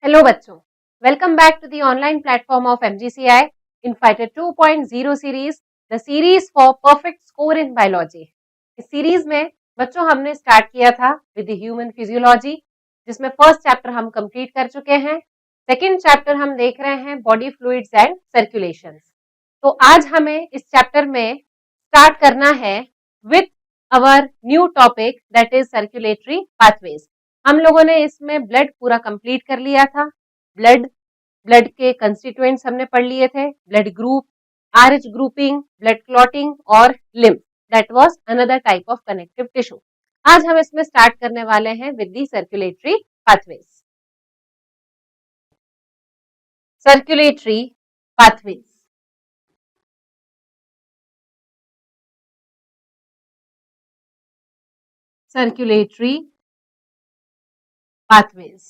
Hello बच्चों, welcome back to the online platform of MGCI in fighter 2.0 series, the series for perfect score in biology. इस series में बच्चों हमने start किया था विद द ह्यूमन फिजियोलॉजी, जिसमें first chapter हम कंप्लीट कर चुके हैं। सेकेंड चैप्टर हम देख रहे हैं बॉडी फ्लूइड्स एंड सर्कुलेशन। तो आज हमें इस चैप्टर में स्टार्ट करना है with our new topic that is circulatory pathways. हम लोगों ने इसमें ब्लड पूरा कंप्लीट कर लिया था। ब्लड के कंस्टिट्यूएंट्स हमने पढ़ लिए थे, blood group, RH grouping, blood clotting और lymph, that was another type of connective tissue. आज हम इसमें स्टार्ट करने वाले हैं with the circulatory pathways. Circulatory pathways, circulatory pathways.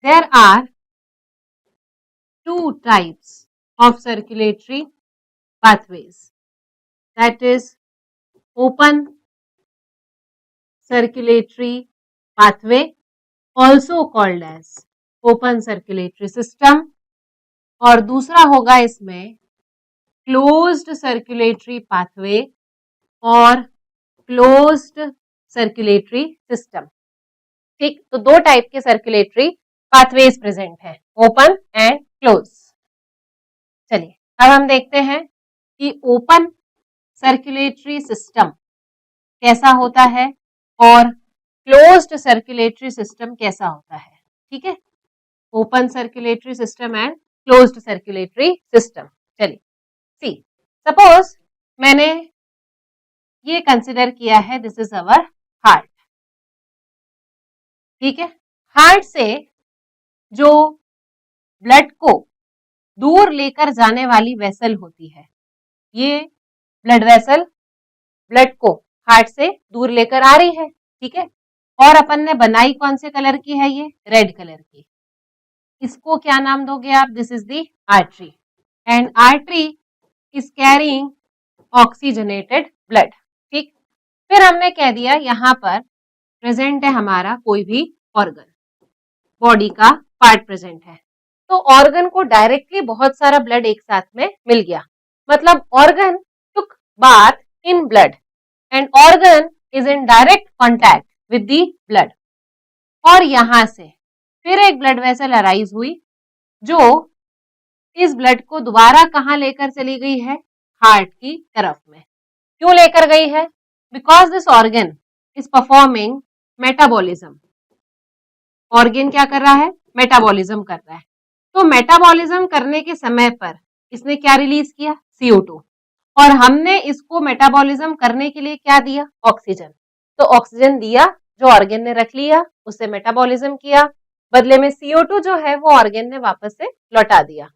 There are two types of circulatory pathways, that is open circulatory pathway, also called as open circulatory system, और दूसरा होगा इसमें क्लोज्ड सर्कुलेटरी पाथवे और क्लोज्ड सर्कुलेटरी सिस्टम। ठीक, तो दो type के circulatory pathways present है, ओपन एंड क्लोज। चलिए अब हम देखते हैं कि ओपन सर्कुलेटरी सिस्टम कैसा होता है और क्लोज्ड सर्कुलेटरी सिस्टम कैसा होता है। ठीक है, open circulatory system and closed circulatory system. चलिए सी, सपोज मैंने ये कंसिडर किया है, दिस इज अवर हार्ट। ठीक है, हार्ट से जो ब्लड को दूर लेकर जाने वाली वेसल होती है, ये ब्लड वेसल ब्लड को हार्ट से दूर लेकर आ रही है। ठीक है, और अपन ने बनाई कौन से कलर की है, ये रेड कलर की। इसको क्या नाम दोगे आप, this is the artery, and artery is carrying oxygenated blood. ठीक, फिर हमने कह दिया यहां पर प्रेजेंट है हमारा कोई भी ऑर्गन, बॉडी का पार्ट प्रेजेंट है, तो ऑर्गन को डायरेक्टली बहुत सारा ब्लड एक साथ में मिल गया, मतलब organ took bath in blood and organ is in direct contact with the blood. और यहां से फिर एक ब्लड वेसल अराइज हुई जो इस ब्लड को दोबारा कहां लेकर चली गई है, हार्ट की तरफ में। क्यों लेकर गई है, because this organ is performing metabolism. Organ क्या कर रहा है, मेटाबॉलिज्म कर रहा है। तो मेटाबॉलिज्म करने के समय पर इसने क्या रिलीज किया, CO2, और हमने इसको मेटाबॉलिज्म करने के लिए क्या दिया, ऑक्सीजन। तो ऑक्सीजन दिया जो ऑर्गन ने रख लिया, उससे मेटाबॉलिज्म किया, बदले में CO2 जो है वो ऑर्गन ने वापस से लौटा दिया।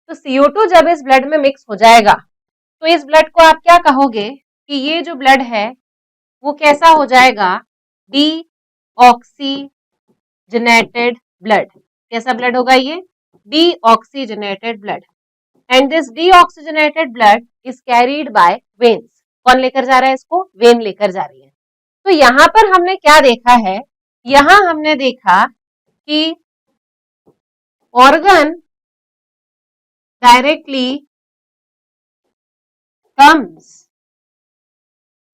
तो CO2 जब इस ब्लड में मिक्स हो जाएगा तो इस ब्लड को आप क्या कहोगे कि ये जो ब्लड है वो कैसा हो जाएगा, डीऑक्सीजनेटेड ब्लड। कैसा ब्लड होगा ये, deoxygenated blood, and this deoxygenated blood is carried bye veins. कौन लेकर जा रहा है इसको, वेन लेकर जा रही है। तो यहां पर हमने क्या देखा है, यहां हमने देखा कि organ directly comes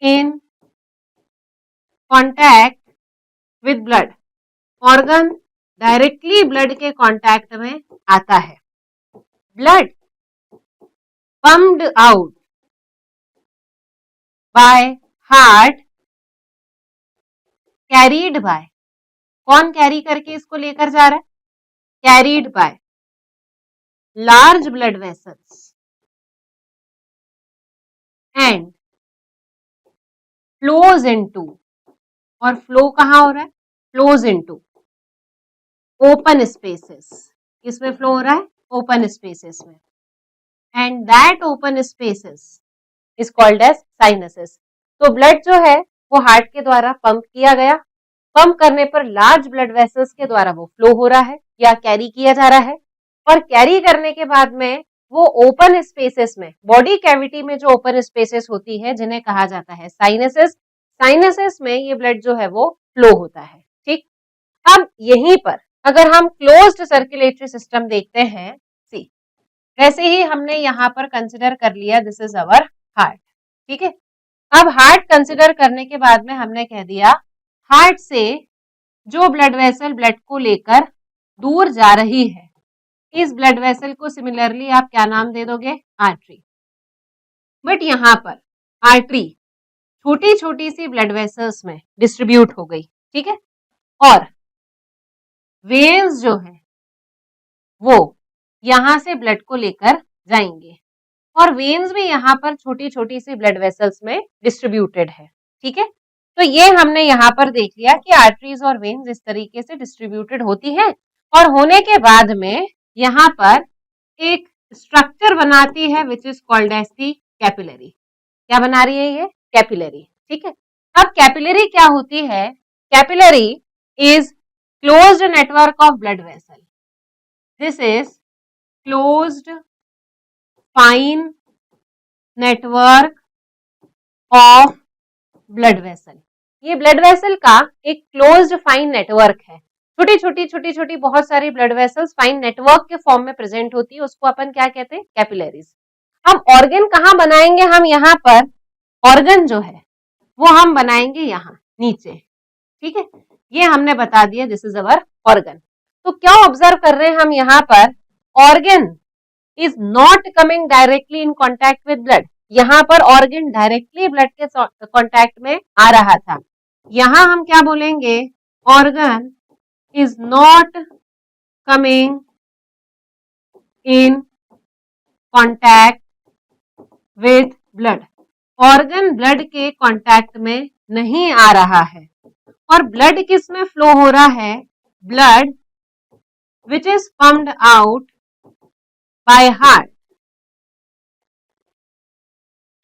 in contact with blood, organ directly blood के कांटेक्ट में आता है। Blood pumped out by heart, carried by, कौन कैरी करके इसको लेकर जा रहा है, carried by large blood vessels and flows into, और फ्लो कहां हो रहा है, फ्लोज इनटू ओपन स्पेसेस। किसमें फ्लो हो रहा है, ओपन स्पेसेस में, and that open spaces is called as sinuses. तो ब्लड जो है वो हार्ट के द्वारा पंप किया गया, पंप करने पर लार्ज ब्लड वेसल्स के द्वारा वो फ्लो हो रहा है या कैरी किया जा रहा है, और कैरी करने के बाद में वो ओपन स्पेसेस में, बॉडी कैविटी में जो ओपन स्पेसेस होती है जिन्हें कहा जाता है साइनसेस, साइनसेस में ये ब्लड जो है वो फ्लो होता है। ठीक, अब यहीं पर अगर हम क्लोज्ड सर्कुलेटरी सिस्टम देखते हैं, सी वैसे ही हमने यहाँ पर कंसिडर कर लिया दिस इज अवर हार्ट, ठीक है। अब हार्ट कंसिडर करने के बाद में हमने कह दिया हार्ट से जो ब्लड वेसल ब्लड को लेकर दूर जा रही है, इस ब्लड वेसल को सिमिलरली आप क्या नाम दे दोगे, आर्टरी। बट यहाँ पर आर्टरी छोटी छोटी सी ब्लड वेसल्स में डिस्ट्रीब्यूट हो गई, ठीक है, और वेन्स जो है वो यहां से ब्लड को लेकर जाएंगे, और वेन्स भी यहाँ पर छोटी छोटी सी ब्लड वेसल्स में डिस्ट्रीब्यूटेड है, ठीक है। तो ये हमने यहाँ पर देख लिया कि आर्टरीज और वेन्स इस तरीके से डिस्ट्रीब्यूटेड होती है, और होने के बाद में यहाँ पर एक स्ट्रक्चर बनाती है which is called as the capillary. क्या बना रही है ये, कैपिलरी, ठीक है। अब कैपिलरी क्या होती है, capillary is closed network of blood vessel, this is closed fine network of blood vessel. ये ब्लड वेसल का एक क्लोज्ड फाइन नेटवर्क है, छोटी छोटी बहुत सारी ब्लड वेसल्स फाइन नेटवर्क के फॉर्म में प्रेजेंट होती है, उसको अपन क्या कहते हैं, कैपिलरीज। हम ऑर्गन कहाँ बनाएंगे, हम यहाँ पर ऑर्गन जो है वो हम बनाएंगे यहाँ नीचे, ठीक है। ये हमने बता दिया दिस इज अवर ऑर्गन। तो क्या ऑब्जर्व कर रहे हैं हम यहाँ पर, organ is not coming directly in contact with blood, यहाँ पर ऑर्गन डायरेक्टली ब्लड के कॉन्टैक्ट में आ रहा था, यहाँ हम क्या बोलेंगे, organ is not coming in contact with blood, organ blood के कॉन्टैक्ट में नहीं आ रहा है। और ब्लड किस में फ्लो हो रहा है, blood which is pumped out by heart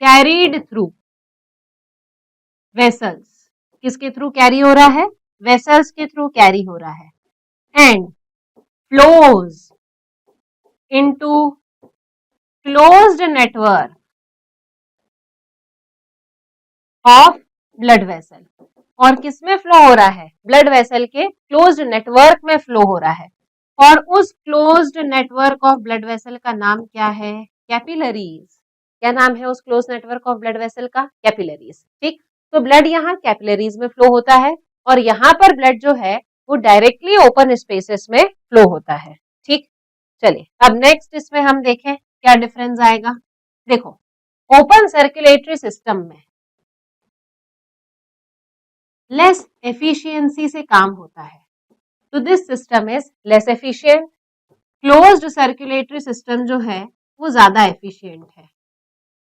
carried through vessels, किसके थ्रू कैरी हो रहा है, वेसल्स के थ्रू कैरी हो रहा है, and flows into closed network of blood vessel. और किसमें फ्लो हो रहा है, ब्लड वेसल के क्लोज्ड नेटवर्क में फ्लो हो रहा है, और उस closed network of blood vessel का नाम क्या है, कैपिलरीज। क्या नाम है उस close network of blood vessel का, कैपिलरीज, ठीक। तो ब्लड यहाँ कैपिलरीज में फ्लो होता है, और यहाँ पर ब्लड जो है वो डायरेक्टली ओपन स्पेसेस में फ्लो होता है, ठीक। चलिए अब नेक्स्ट इसमें हम देखें क्या डिफरेंस आएगा। देखो ओपन सर्कुलेटरी सिस्टम में लेस एफिशिएंसी से काम होता है, तो this system is less efficient. Closed circulatory system जो है वो ज्यादा एफिशिएंट है,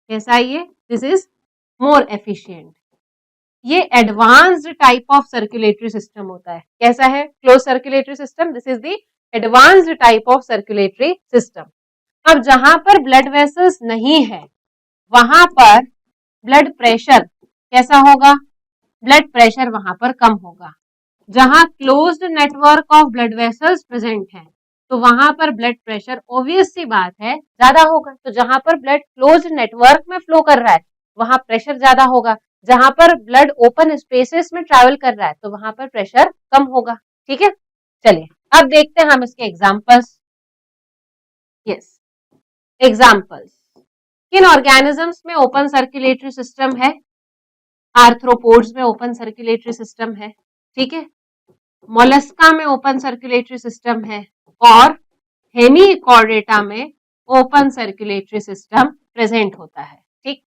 कैसा ये, दिस इज मोर एफिशिएंट। ये advanced type of circulatory system होता है, कैसा है, close circulatory system, this is the advanced type of circulatory system. अब जहां पर ब्लड वेसल्स नहीं है वहां पर ब्लड प्रेशर कैसा होगा, ब्लड प्रेशर वहां पर कम होगा। जहां closed network of blood vessels present है तो वहां पर ब्लड प्रेशर ऑब्वियस सी बात है ज्यादा होगा। तो जहां पर ब्लड क्लोज्ड नेटवर्क में फ्लो कर रहा है वहां प्रेशर ज्यादा होगा, जहां पर ब्लड ओपन स्पेसेस में ट्रैवल कर रहा है तो वहां पर प्रेशर कम होगा, ठीक है। चलिए अब देखते हैं हम इसके एग्जांपल्स। यस, एग्जांपल्स, किन ऑर्गेनिजम्स में ओपन सर्कुलेटरी सिस्टम है, आर्थ्रोपोड्स में ओपन सर्कुलेटरी सिस्टम है, ठीक है, मोलस्का में ओपन सर्कुलेटरी सिस्टम है, और हेमीकॉर्डेटा में ओपन सर्कुलेटरी सिस्टम प्रेजेंट होता है, ठीक।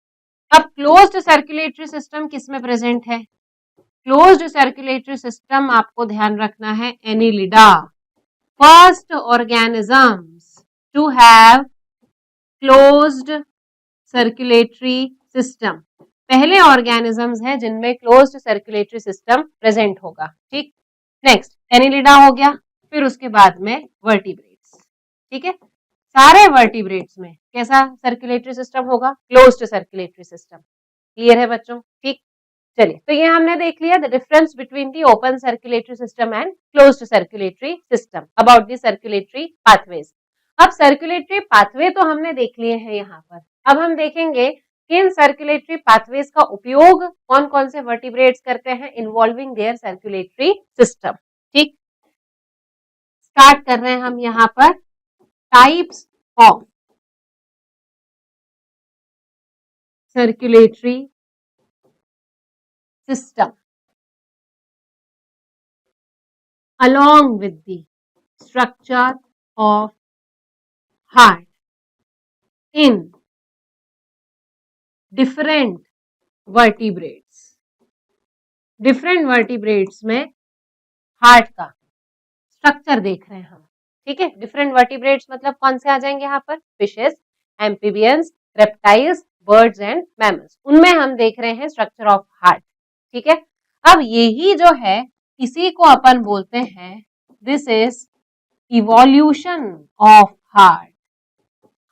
अब क्लोज्ड सर्कुलेटरी सिस्टम किसमें प्रेजेंट है, क्लोज्ड सर्कुलेटरी सिस्टम आपको ध्यान रखना है Annelida, first organisms to have closed circulatory system, पहले ऑर्गेनिजम्स हैं जिनमें क्लोज्ड सर्कुलेटरी सिस्टम प्रेजेंट होगा, ठीक। नेक्स्ट एनिलिडा हो गया, फिर उसके बाद में वर्टिब्रेट्स, ठीक है। सारे वर्टिब्रेट्स में कैसा सर्कुलेटरी सिस्टम होगा, क्लोज्ड सर्कुलेटरी सिस्टम, क्लियर है बच्चों, ठीक। चलिए तो ये हमने देख लिया the difference between the open circulatory system and closed circulatory system, about the circulatory pathways. अब सर्कुलेटरी पाथवे तो हमने देख लिए हैं यहाँ पर, अब हम देखेंगे किन सर्कुलेटरी पाथवेज का उपयोग कौन कौन से वर्टिब्रेट्स करते हैं इन्वॉल्विंग देयर सर्कुलेटरी सिस्टम, ठीक। स्टार्ट कर रहे हैं हम यहां पर types of circulatory system along with the structure of heart in different vertebrates. Different vertebrates में हार्ट का स्ट्रक्चर देख रहे हैं हम, ठीक है। डिफरेंट वर्टिब्रेट्स मतलब कौन से आ जाएंगे यहाँ पर, fishes, amphibians, reptiles, birds and mammals, उनमें हम देख रहे हैं स्ट्रक्चर ऑफ हार्ट, ठीक है। अब यही जो है इसी को अपन बोलते हैं, this is evolution of heart.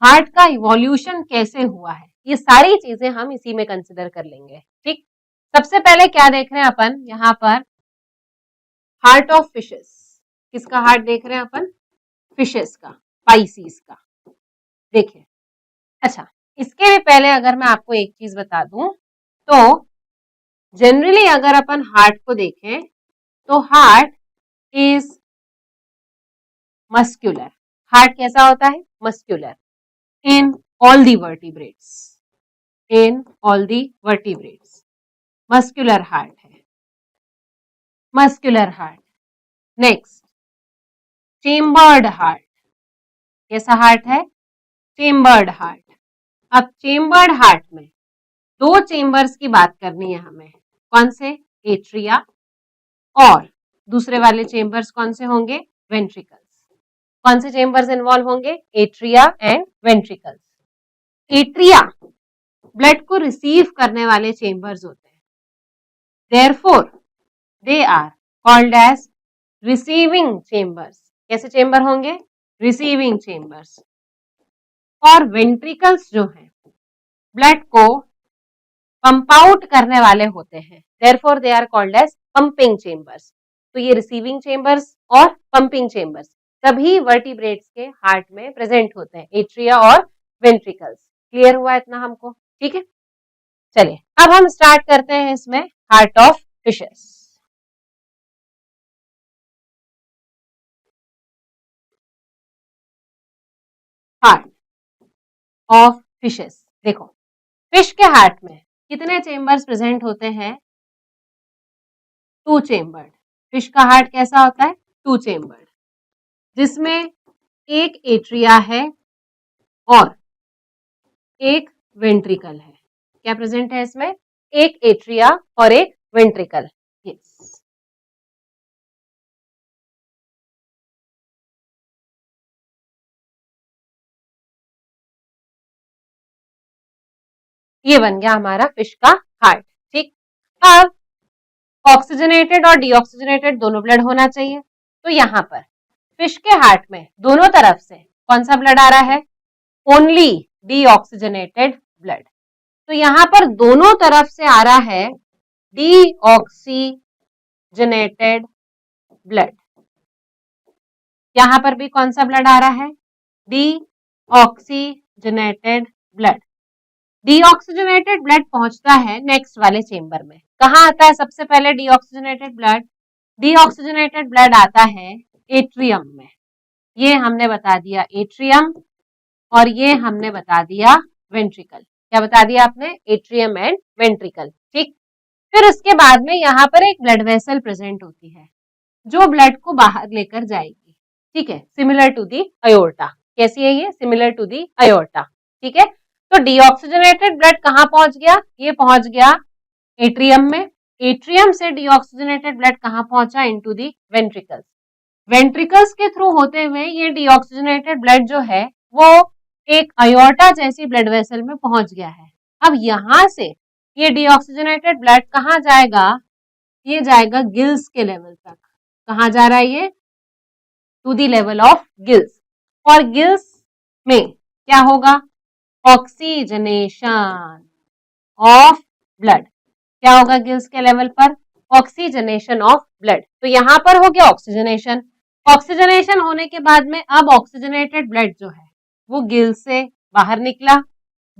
Heart का इवोल्यूशन कैसे हुआ है, ये सारी चीजें हम इसी में कंसिडर कर लेंगे, ठीक। सबसे पहले क्या देख रहे हैं अपन यहाँ पर, हार्ट ऑफ फिशेस। किसका हार्ट देख रहे हैं अपन, फिशेस का, पाइसीस का, देखिए। अच्छा, इसके भी पहले अगर मैं आपको एक चीज बता दूं तो जनरली अगर अपन हार्ट को देखें तो हार्ट इज मस्क्यूलर। हार्ट कैसा होता है, muscular in all the vertebrates, in all the vertebrates muscular heart है, muscular heart. Next chambered heart, कैसा हार्ट है, चेम्बर्ड हार्ट। अब चेम्बर्ड हार्ट में दो चेम्बर्स की बात करनी है हमें, कौन से, एट्रिया, और दूसरे वाले चेम्बर्स कौन से होंगे, वेंट्रिकल्स। कौन से चेम्बर्स इन्वॉल्व होंगे, atria and ventricles. Atria blood को रिसीव करने वाले चेम्बर्स होते हैं, therefore they are called as receiving chambers. कैसे चेम्बर होंगे, रिसीविंग चेम्बर्स। और वेंट्रिकल्स जो हैं ब्लड को पंप आउट करने वाले होते हैं, therefore they are called as pumping chambers. तो ये रिसीविंग चेम्बर्स और पंपिंग चेम्बर्स सभी वर्टिब्रेट्स के हार्ट में प्रेजेंट होते हैं, एट्रिया और वेंट्रिकल्स। क्लियर हुआ इतना हमको, ठीक है। चलिए अब हम स्टार्ट करते हैं इसमें heart of fishes. Heart of fishes, देखो फिश के हार्ट में कितने चेम्बर्स प्रेजेंट होते हैं, टू चेम्बर्ड। फिश का हार्ट कैसा होता है, टू चेम्बर्ड, जिसमें एक एट्रिया है और एक वेंट्रिकल है। क्या प्रेजेंट है इसमें, एक एट्रिया और एक वेंट्रिकल। यस, ये बन गया हमारा फिश का हार्ट, ठीक। अब ऑक्सीजनेटेड और डीऑक्सीजनेटेड दोनों ब्लड होना चाहिए, तो यहाँ पर फिश के हार्ट में दोनों तरफ से कौन सा ब्लड आ रहा है, ओनली डीऑक्सीजनेटेड ब्लड। तो यहाँ पर दोनों तरफ से आ रहा है डीऑक्सीजनेटेड ब्लड। यहाँ पर भी कौन सा ब्लड आ रहा है, डीऑक्सीजनेटेड ब्लड। डीऑक्सीजनेटेड ब्लड पहुंचता है नेक्स्ट वाले चेंबर में, कहाँ आता है सबसे पहले डीऑक्सीजनेटेड ब्लड, डीऑक्सीजनेटेड ब्लड आता है एट्रियम में। ये हमने बता दिया एट्रियम, और ये हमने बता दिया वेंट्रिकल। क्या बता दिया आपने, एट्रियम एंड वेंट्रिकल, ठीक। फिर उसके बाद में यहाँ पर एक ब्लड वेसल प्रेजेंट होती है जो ब्लड को बाहर लेकर जाएगी, ठीक है, सिमिलर टू दी अयोर्टा। कैसी है ये, सिमिलर टू दी अयोर्टा, ठीक है। तो डीऑक्सीजनेटेड ब्लड कहाँ पहुंच गया, ये पहुंच गया एट्रियम में। एट्रियम से डीऑक्सीजनेटेड ब्लड कहाँ पहुंचा, इनटू दी वेंट्रिकल्स। वेंट्रिकल्स के थ्रू होते हुए ये डीऑक्सीजनेटेड ब्लड जो है वो एक अयोर्टा जैसी ब्लड वेसल में पहुंच गया है। अब यहां से ये डीऑक्सीजनेटेड ब्लड कहाँ जाएगा, ये जाएगा गिल्स के लेवल तक। कहाँ जा रहा है ये, to the level of gills. और गिल्स में क्या होगा, ऑक्सीजनेशन ऑफ ब्लड। क्या होगा गिल्स के लेवल पर, ऑक्सीजनेशन ऑफ ब्लड। तो यहां पर हो गया ऑक्सीजनेशन। ऑक्सीजनेशन होने के बाद में अब ऑक्सीजनेटेड ब्लड जो है वो गिल्स से बाहर निकला।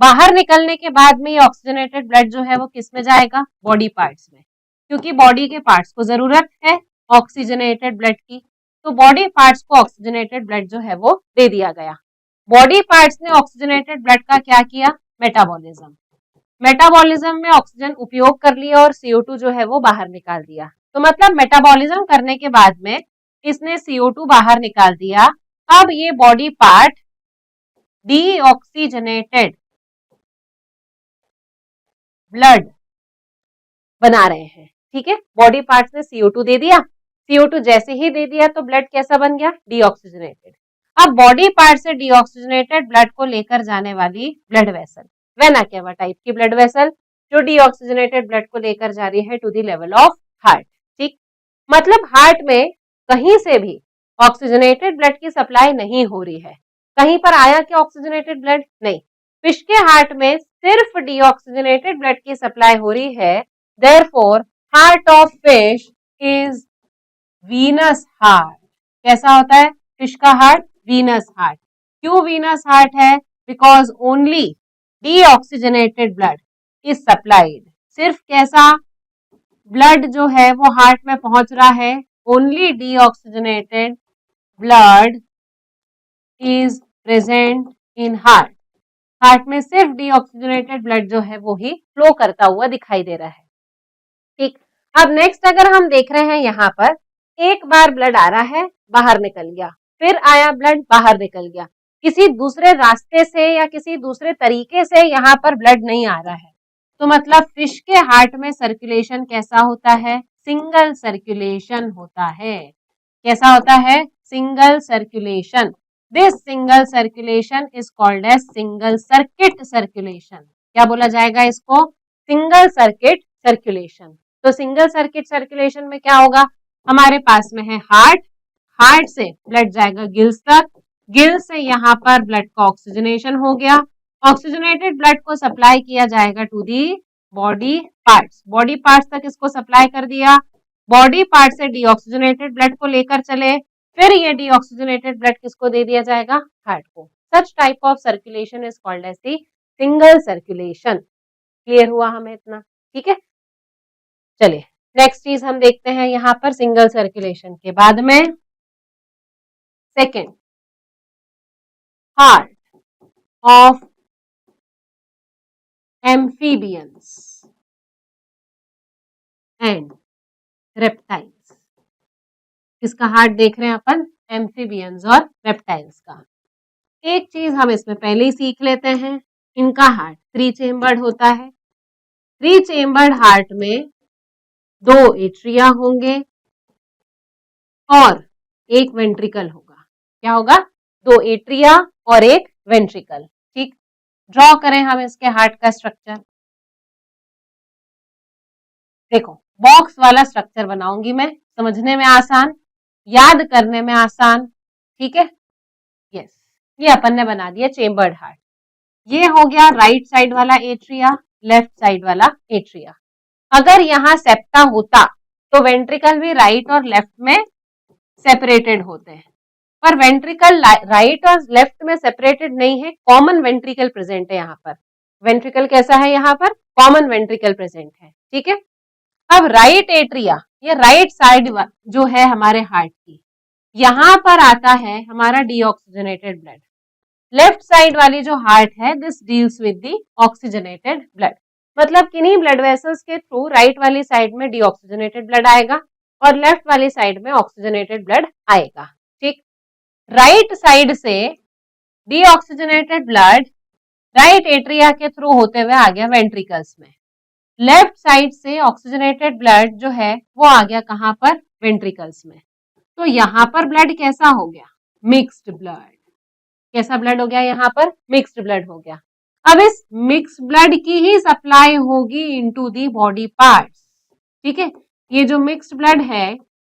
बाहर निकलने के बाद में ये ऑक्सीजनेटेड ब्लड जो है वो किस में जाएगा, बॉडी पार्ट्स में, क्योंकि बॉडी के पार्ट्स को जरूरत है ऑक्सीजनेटेड ब्लड की। तो बॉडी पार्ट्स को ऑक्सीजनेटेड ब्लड जो है वो दे दिया गया। बॉडी पार्ट्स ने ऑक्सीजनेटेड ब्लड का क्या किया? मेटाबॉलिज्म। मेटाबॉलिज्म में ऑक्सीजन उपयोग कर लिया और CO2 जो है वो बाहर निकाल दिया। तो मतलब मेटाबॉलिज्म करने के बाद में इसने CO2 बाहर निकाल दिया। अब ये बॉडी पार्ट डीऑक्सीजनेटेड ब्लड बना रहे हैं। ठीक है, बॉडी पार्ट्स ने CO2 दे दिया, CO2 जैसे ही दे दिया तो ब्लड कैसा बन गया? डीऑक्सीजनेटेड। अब बॉडी पार्ट से डीऑक्सीजनेटेड ब्लड को लेकर जाने वाली blood vessel, vena cava type की ब्लड वेसल जो डीऑक्सीजनेटेड ब्लड को लेकर जा रही है to the level of heart. ठीक, मतलब हार्ट में कहीं से भी ऑक्सीजनेटेड ब्लड की सप्लाई नहीं हो रही है। कहीं पर आया क्या ऑक्सीजनेटेड ब्लड? नहीं। फिश के हार्ट में सिर्फ डीऑक्सीजनेटेड ब्लड की सप्लाई हो रही है। Therefore heart of fish is venous heart. कैसा होता है फिश का हार्ट? Venous heart. क्यों वीनस हार्ट है? Because only deoxygenated blood is supplied. सिर्फ कैसा ब्लड जो है वो हार्ट में पहुंच रहा है? Only deoxygenated blood is present in heart. Heart में सिर्फ डीऑक्सीजनेटेड ब्लड जो है वो ही फ्लो करता हुआ दिखाई दे रहा है। ठीक, अब नेक्स्ट अगर हम देख रहे हैं यहाँ पर एक बार ब्लड आ रहा है, बाहर निकल गया, फिर आया ब्लड, बाहर निकल गया, किसी दूसरे रास्ते से या किसी दूसरे तरीके से यहाँ पर ब्लड नहीं आ रहा है। तो मतलब फिश के हार्ट में सर्कुलेशन कैसा होता है? सिंगल सर्कुलेशन होता है। कैसा होता है? Single circulation. This single circulation is called as single circuit circulation. क्या बोला जाएगा इसको? Single circuit circulation. तो सिंगल सर्किट सर्कुलेशन में क्या होगा? हमारे पास में है हार्ट, हार्ट से ब्लड जाएगा गिल्स तक, गिल्स से यहाँ पर ब्लड का ऑक्सीजनेशन हो गया, ऑक्सीजनेटेड ब्लड को सप्लाई किया जाएगा to the body parts, body parts तक इसको सप्लाई कर दिया, बॉडी पार्ट से डीऑक्सीजनेटेड ब्लड को लेकर चले, फिर ये डीऑक्सीजनेटेड ब्लड किसको दे दिया जाएगा? हार्ट को। Such type of circulation is called as the single circulation. Clear हुआ हमें इतना? ठीक है, चलिए नेक्स्ट चीज हम देखते हैं यहाँ पर सिंगल सर्कुलेशन के बाद में second, heart of amphibians and reptiles. किसका हार्ट देख रहे हैं अपन? एम्फीबियंस और रेप्टाइल्स का। एक चीज हम इसमें पहले ही सीख लेते हैं, इनका हार्ट 3 चेम्बर्ड होता है। 3 चेम्बर्ड हार्ट में 2 एट्रिया होंगे और एक वेंट्रिकल होगा। क्या होगा? 2 एट्रिया और एक वेंट्रिकल। ठीक, ड्रॉ करें हम इसके हार्ट का स्ट्रक्चर। देखो बॉक्स वाला स्ट्रक्चर बनाऊंगी मैं, समझने में आसान, याद करने में आसान। ठीक है, यस, ये अपन ने बना दिया चेम्बर्ड हार्ट। ये हो गया राइट साइड वाला एट्रिया, लेफ्ट साइड वाला एट्रिया। अगर यहाँ सेप्टा होता तो वेंट्रिकल भी राइट और लेफ्ट में सेपरेटेड होते हैं, पर वेंट्रिकल राइट और लेफ्ट में सेपरेटेड नहीं है, कॉमन वेंट्रिकल प्रेजेंट है यहाँ पर। वेंट्रिकल कैसा है? यहाँ पर कॉमन वेंट्रिकल प्रेजेंट है। ठीक है, अब राइट एट्रिया, ये राइट साइड जो है हमारे हार्ट की, यहाँ पर आता है हमारा डीऑक्सीजनेटेड ब्लड। लेफ्ट साइड वाली जो हार्ट है this deals with the oxygenated blood. मतलब किन्हीं ब्लड वेसल्स के थ्रू राइट वाली साइड में डीऑक्सीजनेटेड ब्लड आएगा और लेफ्ट वाली साइड में ऑक्सीजनेटेड ब्लड आएगा। ठीक, राइट साइड से डीऑक्सीजनेटेड ब्लड राइट एट्रिया के थ्रू होते हुए आ गया वेंट्रिकल्स में, लेफ्ट साइड से ऑक्सीजनेटेड ब्लड जो है वो आ गया कहां पर? वेंट्रिकल्स में। तो यहाँ पर ब्लड कैसा हो गया? Mixed blood. कैसा ब्लड हो गया? यहाँ पर मिक्स्ड ब्लड हो गया। अब इस मिक्स्ड ब्लड की ही सप्लाई होगी इनटू दी बॉडी पार्ट्स। ठीक है, ये जो मिक्स्ड ब्लड है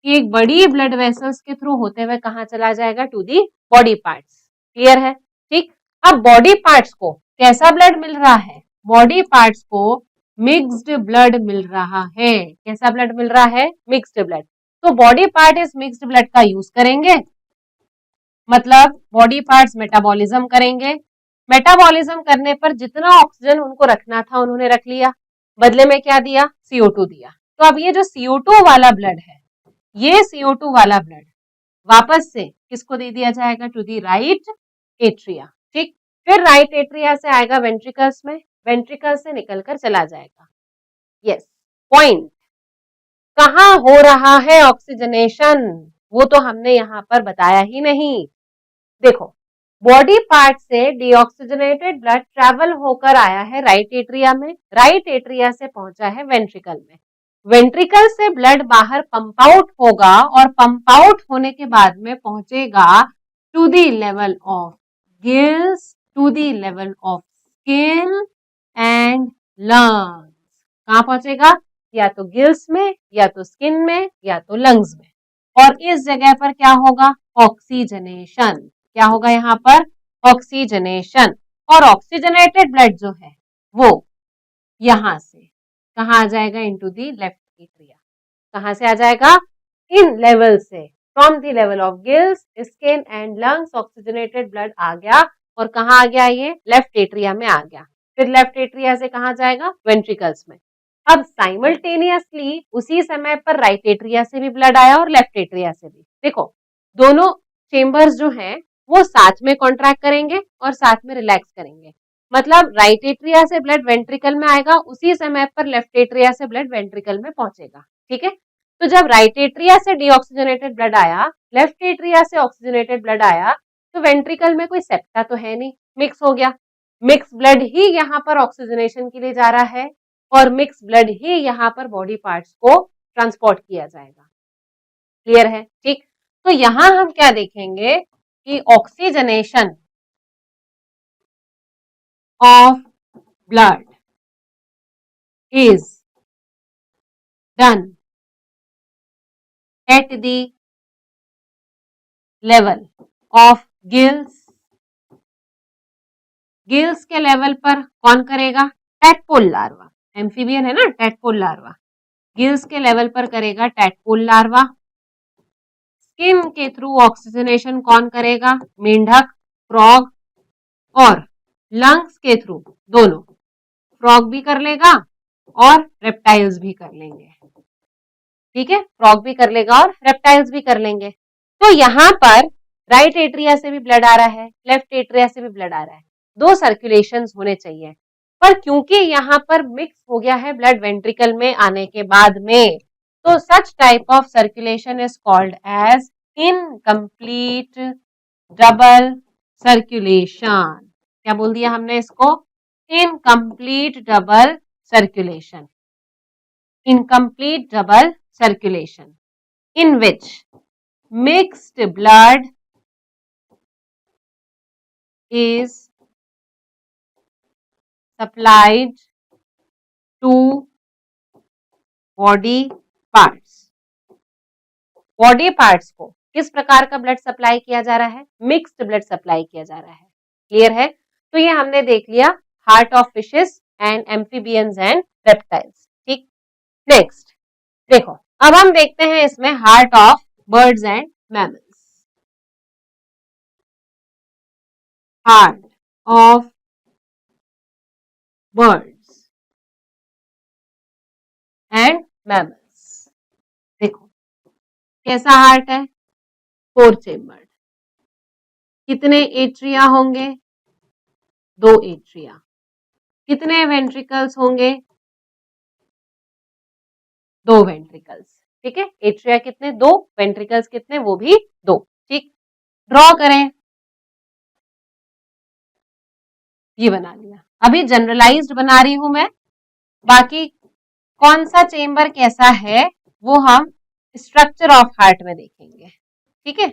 ये एक बड़ी ब्लड वेसल्स के थ्रू होते हुए कहाँ चला जाएगा? To the body parts. Clear है? ठीक, अब बॉडी पार्ट्स को कैसा ब्लड मिल रहा है? बॉडी पार्ट्स को मिक्स्ड ब्लड मिल रहा है। कैसा ब्लड मिल रहा है? Mixed blood. तो बॉडी पार्ट इस मिक्स्ड ब्लड का यूज करेंगे, मतलब बॉडी पार्ट्स मेटाबॉलिज्म करेंगे। मेटाबॉलिज्म करने पर जितना ऑक्सीजन उनको रखना था उन्होंने रख लिया, बदले में क्या दिया? CO2 दिया। तो अब ये जो CO2 वाला ब्लड है, ये CO2 वाला ब्लड वापस से किसको दे दिया जाएगा, टू दी राइट एट्रिया। ठीक, फिर राइट एट्रिया से आएगा वेंट्रिकल्स में, वेंट्रिकल से निकलकर चला जाएगा। यस, पॉइंट कहाँ हो रहा है ऑक्सीजनेशन, वो तो हमने यहाँ पर बताया ही नहीं। देखो, बॉडी पार्ट से डीऑक्सीजनेटेड ब्लड ट्रेवल होकर आया है राइट एट्रिया में, राइट एट्रिया से पहुंचा है वेंट्रिकल में, वेंट्रिकल से ब्लड बाहर पंप आउट होगा और पंप आउट होने के बाद में पहुंचेगा to the level of gills, to the level of skin and lungs. कहां पहुंचेगा, या तो गिल्स में, या तो स्किन में, या तो लंग्स में। और इस जगह पर क्या होगा, ऑक्सीजनेशन। क्या होगा यहाँ पर, ऑक्सीजनेशन। और ऑक्सीजनेटेड ब्लड जो है वो यहां से कहा आ जाएगा, इनटू दी लेफ्ट एट्रिया। कहां से आ जाएगा, इन लेवल से, from the level of gills, skin and lungs oxygenated blood आ गया और कहां आ गया, ये लेफ्ट एट्रिया में आ गया। फिर लेफ्ट एट्रिया से कहां जाएगा, वेंट्रिकल्स में। अब साइमल्टेनियसली उसी समय पर राइट एट्रिया से भी ब्लड आया और लेफ्ट एट्रिया से भी। देखो, दोनों चेंबर्स जो हैं वो साथ में कॉन्ट्रैक्ट करेंगे और साथ में रिलैक्स करेंगे। मतलब राइट एट्रिया से ब्लड वेंट्रिकल में आएगा, उसी समय पर लेफ्ट एट्रिया से ब्लड वेंट्रिकल में पहुंचेगा। ठीक है, तो जब राइट एट्रिया से डीऑक्सीजनेटेड ब्लड आया, लेफ्ट एट्रिया से ऑक्सीजनेटेड ब्लड आया, तो वेंट्रिकल में कोई सेप्टा तो है नहीं, मिक्स हो गया। मिक्स ब्लड ही यहाँ पर ऑक्सीजनेशन के लिए जा रहा है और मिक्स ब्लड ही यहाँ पर बॉडी पार्ट्स को ट्रांसपोर्ट किया जाएगा। क्लियर है, ठीक। तो यहां हम क्या देखेंगे कि oxygenation of blood is done at the level of gills. Gills के लेवल पर कौन करेगा, टैडपोल लार्वा, एम्फीबियन है ना टैडपोल लार्वा, गिल्स के लेवल पर करेगा टैडपोल लार्वा। स्किन के थ्रू ऑक्सीजनेशन कौन करेगा, मेंढक, फ्रॉग। और लंग्स के थ्रू दोनों, फ्रॉग भी कर लेगा और रेप्टाइल्स भी कर लेंगे। ठीक है, फ्रॉग भी कर लेगा और रेप्टाइल्स भी कर लेंगे। तो यहां पर राइट एट्रिया से भी ब्लड आ रहा है, लेफ्ट एट्रिया से भी ब्लड आ रहा है, दो सर्कुलेशंस होने चाहिए। पर क्योंकि यहाँ पर मिक्स हो गया है ब्लड वेंट्रिकल में आने के बाद में, तो such type of circulation is called as incomplete double circulation. क्या बोल दिया हमने इसको, incomplete double circulation. Incomplete double circulation in which mixed blood is supplied to body parts. Body parts को किस प्रकार का ब्लड सप्लाई किया जा रहा है, मिक्स्ड ब्लड सप्लाई किया जा रहा है। क्लियर है, तो ये हमने देख लिया heart of fishes and amphibians and reptiles. ठीक, नेक्स्ट देखो, अब हम देखते हैं इसमें heart of birds and mammals. Heart of birds and mammals. देखो कैसा हार्ट है, 4 चेम्बर्ड। कितने एट्रिया होंगे, 2 एट्रिया। कितने वेंट्रिकल्स होंगे, 2 वेंट्रिकल्स। ठीक है, एट्रिया कितने, 2, वेंट्रिकल्स कितने, वो भी 2। ठीक, ड्रॉ करें, ये बना लिया। अभी जनरलाइज्ड बना रही हूं मैं, बाकी कौन सा चेम्बर कैसा है वो हम स्ट्रक्चर ऑफ हार्ट में देखेंगे। ठीक है,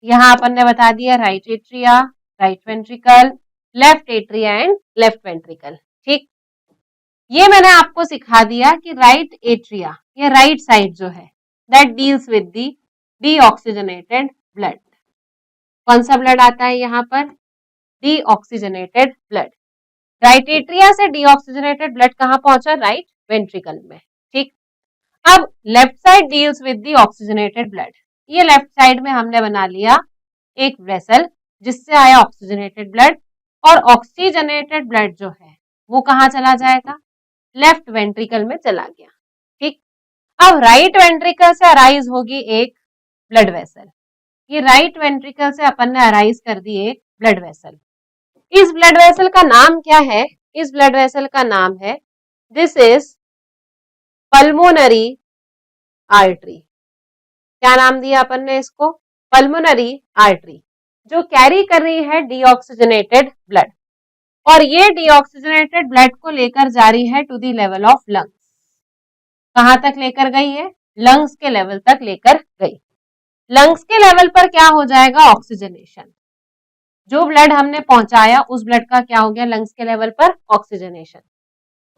यहां अपन ने बता दिया right atria, right ventricle, left atria and left ventricle. ठीक, ये मैंने आपको सिखा दिया कि राइट एट्रिया, ये राइट साइड जो है, that deals with the deoxygenated blood. कौन सा ब्लड आता है यहाँ पर, डीऑक्सीजनेटेड ब्लड। राइट एट्रिया से डीऑक्सीजनेटेड ब्लड कहाँ पहुंचा, राइट वेंट्रिकल में। ठीक, अब left side deals with the oxygenated blood. ये लेफ्ट साइड में हमने बना लिया एक वेसल जिससे आया ऑक्सीजनेटेड ब्लड, और ऑक्सीजनेटेड ब्लड जो है वो कहाँ चला जाएगा, लेफ्ट वेंट्रिकल में चला गया। ठीक, अब राइट वेंट्रिकल से अराइज होगी एक ब्लड वेसल, ये राइट वेंट्रिकल से अपन ने अराइज कर दी एक ब्लड वेसल। इस ब्लड वेसल का नाम क्या है? इस ब्लड वेसल का नाम है, दिस इज पल्मोनरी आर्टरी। क्या नाम दिया अपन ने इसको? पल्मोनरी आर्टरी, जो कैरी कर रही है डीऑक्सीजनेटेड ब्लड, और ये डीऑक्सीजनेटेड ब्लड को लेकर जा रही है to the level of lungs. कहां तक लेकर गई है? लंग्स के लेवल तक लेकर गई। लंग्स के लेवल पर क्या हो जाएगा? ऑक्सीजनेशन। जो ब्लड हमने पहुंचाया उस ब्लड का क्या हो गया लंग्स के लेवल पर? ऑक्सीजनेशन।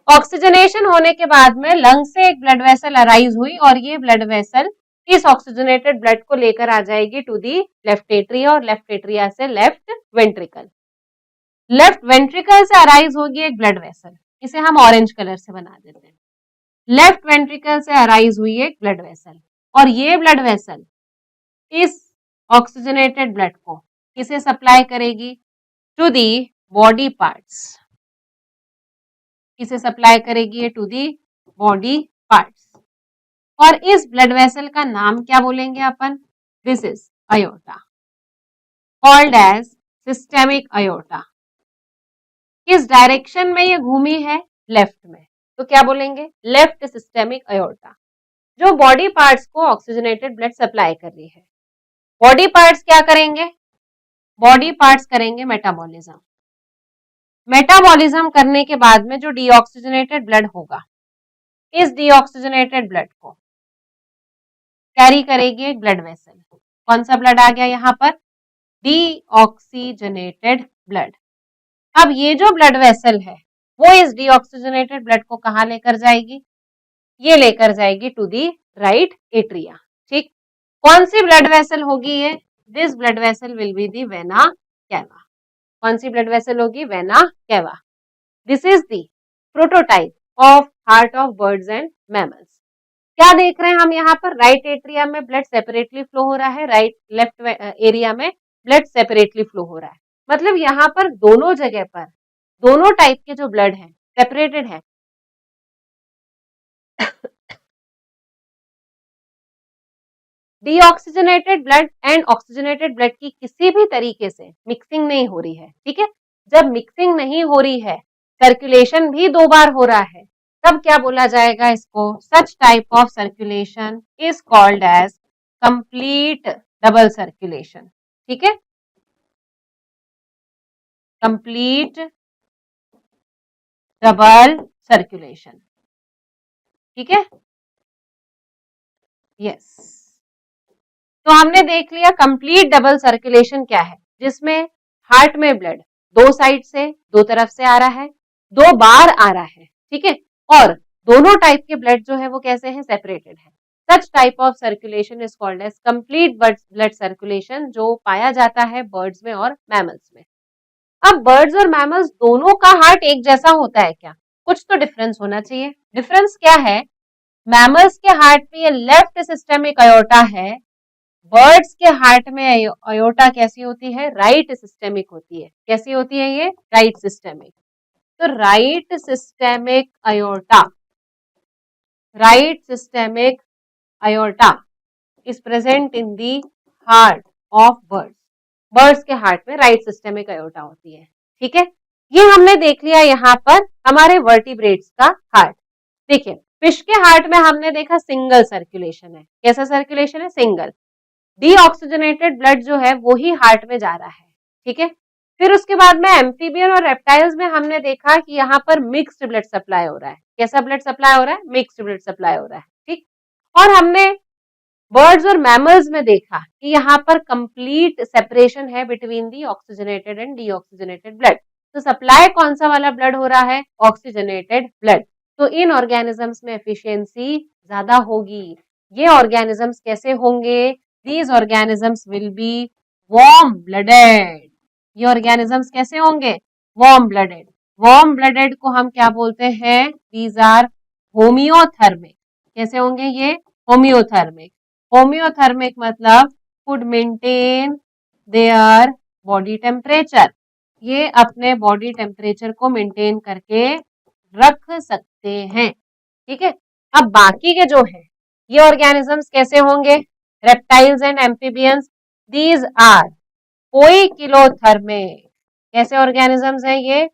ऑक्सीजनेशन होने के बाद में लंग्स से एक ब्लड वेसल अराइज हुई, और ये ब्लड वेसल इस ऑक्सीजनेटेड ब्लड को लेकर आ जाएगी टू दी लेफ्ट एट्रिया, और लेफ्ट एट्रिया से लेफ्ट वेंट्रिकल। लेफ्ट वेंट्रिकल से अराइज होगी एक ब्लड वेसल, इसे हम ऑरेंज कलर से बना देते हैं। लेफ्ट वेंट्रिकल से अराइज हुई एक ब्लड वेसल, और ये ब्लड वेसल इस ऑक्सीजनेटेड ब्लड को किसे सप्लाई करेगी? To the body parts. किसे सप्लाई करेगी? ये टू दी बॉडी पार्ट्स। और इस ब्लड वेसल का नाम क्या बोलेंगे अपन? This is aorta, called as systemic aorta. किस डायरेक्शन में ये घूमी है? लेफ्ट में, तो क्या बोलेंगे? लेफ्ट सिस्टेमिक अयोर्टा, जो बॉडी पार्ट्स को ऑक्सीजनेटेड ब्लड सप्लाई कर रही है। बॉडी पार्ट्स क्या करेंगे? बॉडी पार्ट्स करेंगे मेटाबॉलिज्म। मेटाबॉलिज्म करने के बाद में जो डीऑक्सीजनेटेड ब्लड होगा, इस डीऑक्सीजनेटेड ब्लड को कैरी करेगी एक ब्लड वेसल। कौन सा ब्लड आ गया यहाँ पर? Deoxygenated blood. अब ये जो ब्लड वेसल है वो इस डीऑक्सीजनेटेड ब्लड को कहां लेकर जाएगी? ये लेकर जाएगी टू दी राइट एट्रिया। ठीक, कौन सी ब्लड वेसल होगी ये? This blood vessel will be the vena cava. कौन सी ब्लड वेसल होगी? Vena cava. This is the prototype of heart of birds and mammals. क्या देख रहे हैं हम यहाँ पर? राइट एट्रिया में ब्लड सेपरेटली फ्लो हो रहा है, राइट लेफ्ट एरिया में ब्लड सेपरेटली फ्लो हो रहा है। मतलब यहाँ पर दोनों जगह पर दोनों टाइप के जो ब्लड है सेपरेटेड है। Deoxygenated blood and oxygenated blood की किसी भी तरीके से मिक्सिंग नहीं हो रही है। ठीक है, जब मिक्सिंग नहीं हो रही है, सर्कुलेशन भी दो बार हो रहा है, तब क्या बोला जाएगा इसको? Such type of circulation is called as complete double circulation. ठीक है, कंप्लीट डबल सर्कुलेशन। ठीक है, यस। तो हमने देख लिया कंप्लीट डबल सर्कुलेशन क्या है, जिसमें हार्ट में ब्लड दो साइड से, दो तरफ से आ रहा है, दो बार आ रहा है। ठीक है, और दोनों टाइप के ब्लड जो है वो कैसे हैं? सेपरेटेड है। Such type of circulation is called as complete blood circulation, जो पाया जाता है बर्ड्स में और मैमल्स में। अब बर्ड्स और मैमल्स दोनों का हार्ट एक जैसा होता है क्या? कुछ तो डिफरेंस होना चाहिए। डिफरेंस क्या है? मैमल्स के हार्ट में ये लेफ्ट सिस्टेमिक अयोर्टा है, बर्ड्स के हार्ट में अयोर्टा कैसी होती है? राइट सिस्टेमिक होती है। कैसी होती है ये? Right systemic. तो right systemic aorta, right systemic aorta is present in the heart of birds. Birds के हार्ट में राइट सिस्टेमिक अयोर्टा होती है। ठीक है, ये हमने देख लिया यहाँ पर हमारे वर्टिब्रेट्स का हार्ट। देखिए, फिश के हार्ट में हमने देखा सिंगल सर्कुलेशन है। कैसा सर्कुलेशन है? सिंगल। डीऑक्सीजनेटेड ब्लड जो है वो ही हार्ट में जा रहा है। ठीक है, फिर उसके बाद में एम्फीबियन और रेप्टाइल्स में हमने देखा कि यहाँ पर मिक्स्ड ब्लड सप्लाई हो रहा है। कैसा ब्लड सप्लाई हो रहा है? मिक्स्ड ब्लड सप्लाई हो रहा है। ठीक, और हमने बर्ड्स और मैमल्स में देखा कि यहाँ पर कंप्लीट सेपरेशन है between the oxygenated and deoxygenated blood. तो सप्लाई कौन सा वाला ब्लड हो रहा है? Oxygenated blood. तो इन ऑर्गेनिजम्स में एफिशिएंसी ज्यादा होगी। ये ऑर्गेनिजम्स कैसे होंगे? These organisms will be warm blooded। ये ऑर्गेनिजम्स कैसे होंगे? Warm blooded. वार्म ब्लडेड को हम क्या बोलते हैं? These are होमियोथर्मिक। कैसे होंगे ये? होमियोथर्मिक। होमियोथर्मिक मतलब could maintain their body temperature। ये अपने बॉडी टेम्परेचर को मेंटेन करके रख सकते हैं। ठीक है, अब बाकी के जो है ये ऑर्गेनिजम्स कैसे होंगे? reptiles and amphibians, these are poikilothermic. कैसे ऑर्गेनिजम्स हैं ये?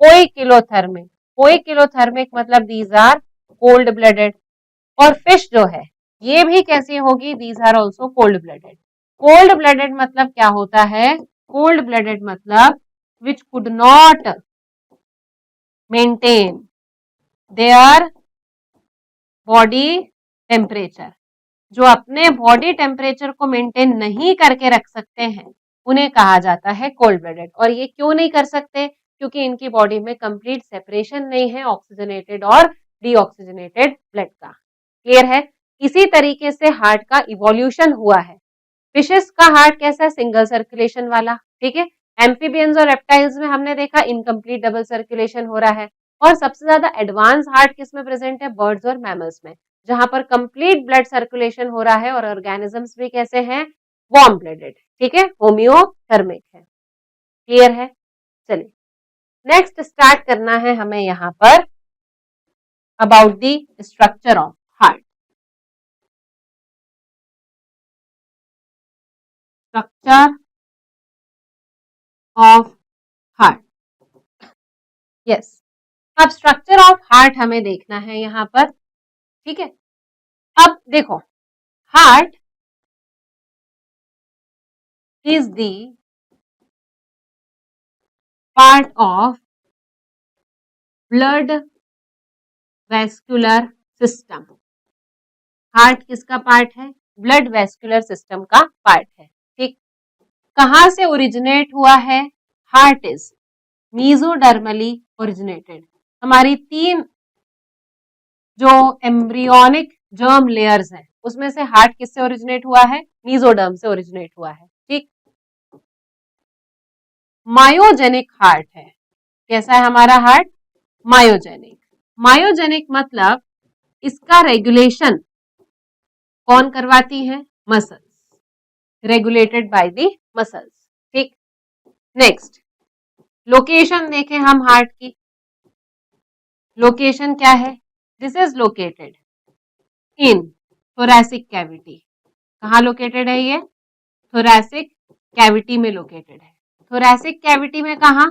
पोइकिलोथर्मिक। पोइकिलोथर्मिक मतलब दीज आर कोल्ड ब्लडेड। और फिश जो है ये भी कैसी होगी? These are also cold blooded. Cold blooded मतलब क्या होता है? कोल्ड ब्लडेड मतलब which could not maintain their body temperature, जो अपने बॉडी टेम्परेचर को मेंटेन नहीं करके रख सकते हैं उन्हें कहा जाता है कोल्ड ब्लडेड। और ये क्यों नहीं कर सकते? क्योंकि इनकी बॉडी में कंप्लीट सेपरेशन नहीं है ऑक्सीजनेटेड और डीऑक्सीजनेटेड ब्लड का। क्लियर है? इसी तरीके से हार्ट का इवोल्यूशन हुआ है। फिशेस का हार्ट कैसा है? सिंगल सर्कुलेशन वाला। ठीक है। एम्फीबियंस और रेप्टाइल्स में हमने देखा इनकम्प्लीट डबल सर्कुलेशन हो रहा है। और सबसे ज्यादा एडवांस हार्ट किसमें प्रेजेंट है? बर्ड्स और मैमल्स में, जहां पर कंप्लीट ब्लड सर्कुलेशन हो रहा है। और ऑर्गेनिजम्स भी कैसे हैं? Warm blooded. ठीक है, होम्योथर्मिक है। क्लियर है? चलिए नेक्स्ट स्टार्ट करना है हमें यहाँ पर about the structure of heart. Structure of heart, yes. अब स्ट्रक्चर ऑफ हार्ट हमें देखना है यहाँ पर। ठीक है, अब देखो, heart is the part of blood vascular system. Heart किसका पार्ट है? ब्लड वेस्कुलर सिस्टम का पार्ट है। ठीक, कहां से ओरिजिनेट हुआ है? Heart is mesodermally originated. हमारी 3 जो एम्ब्रियोनिक जर्म लेयर्स हैं उसमें से हार्ट किससे ओरिजिनेट हुआ है? मीजोडर्म से ओरिजिनेट हुआ है। ठीक, मायोजेनिक हार्ट है। कैसा है हमारा हार्ट? मायोजेनिक। मायोजेनिक मतलब इसका रेगुलेशन कौन करवाती है? Muscles, regulated by the muscles. ठीक, नेक्स्ट लोकेशन देखें हम हार्ट की। लोकेशन क्या है? This is located in thoracic cavity. कहाँ लोकेटेड है ये? थोरैसिक कैविटी में लोकेटेड है। थोरैसिक कैविटी में कहा?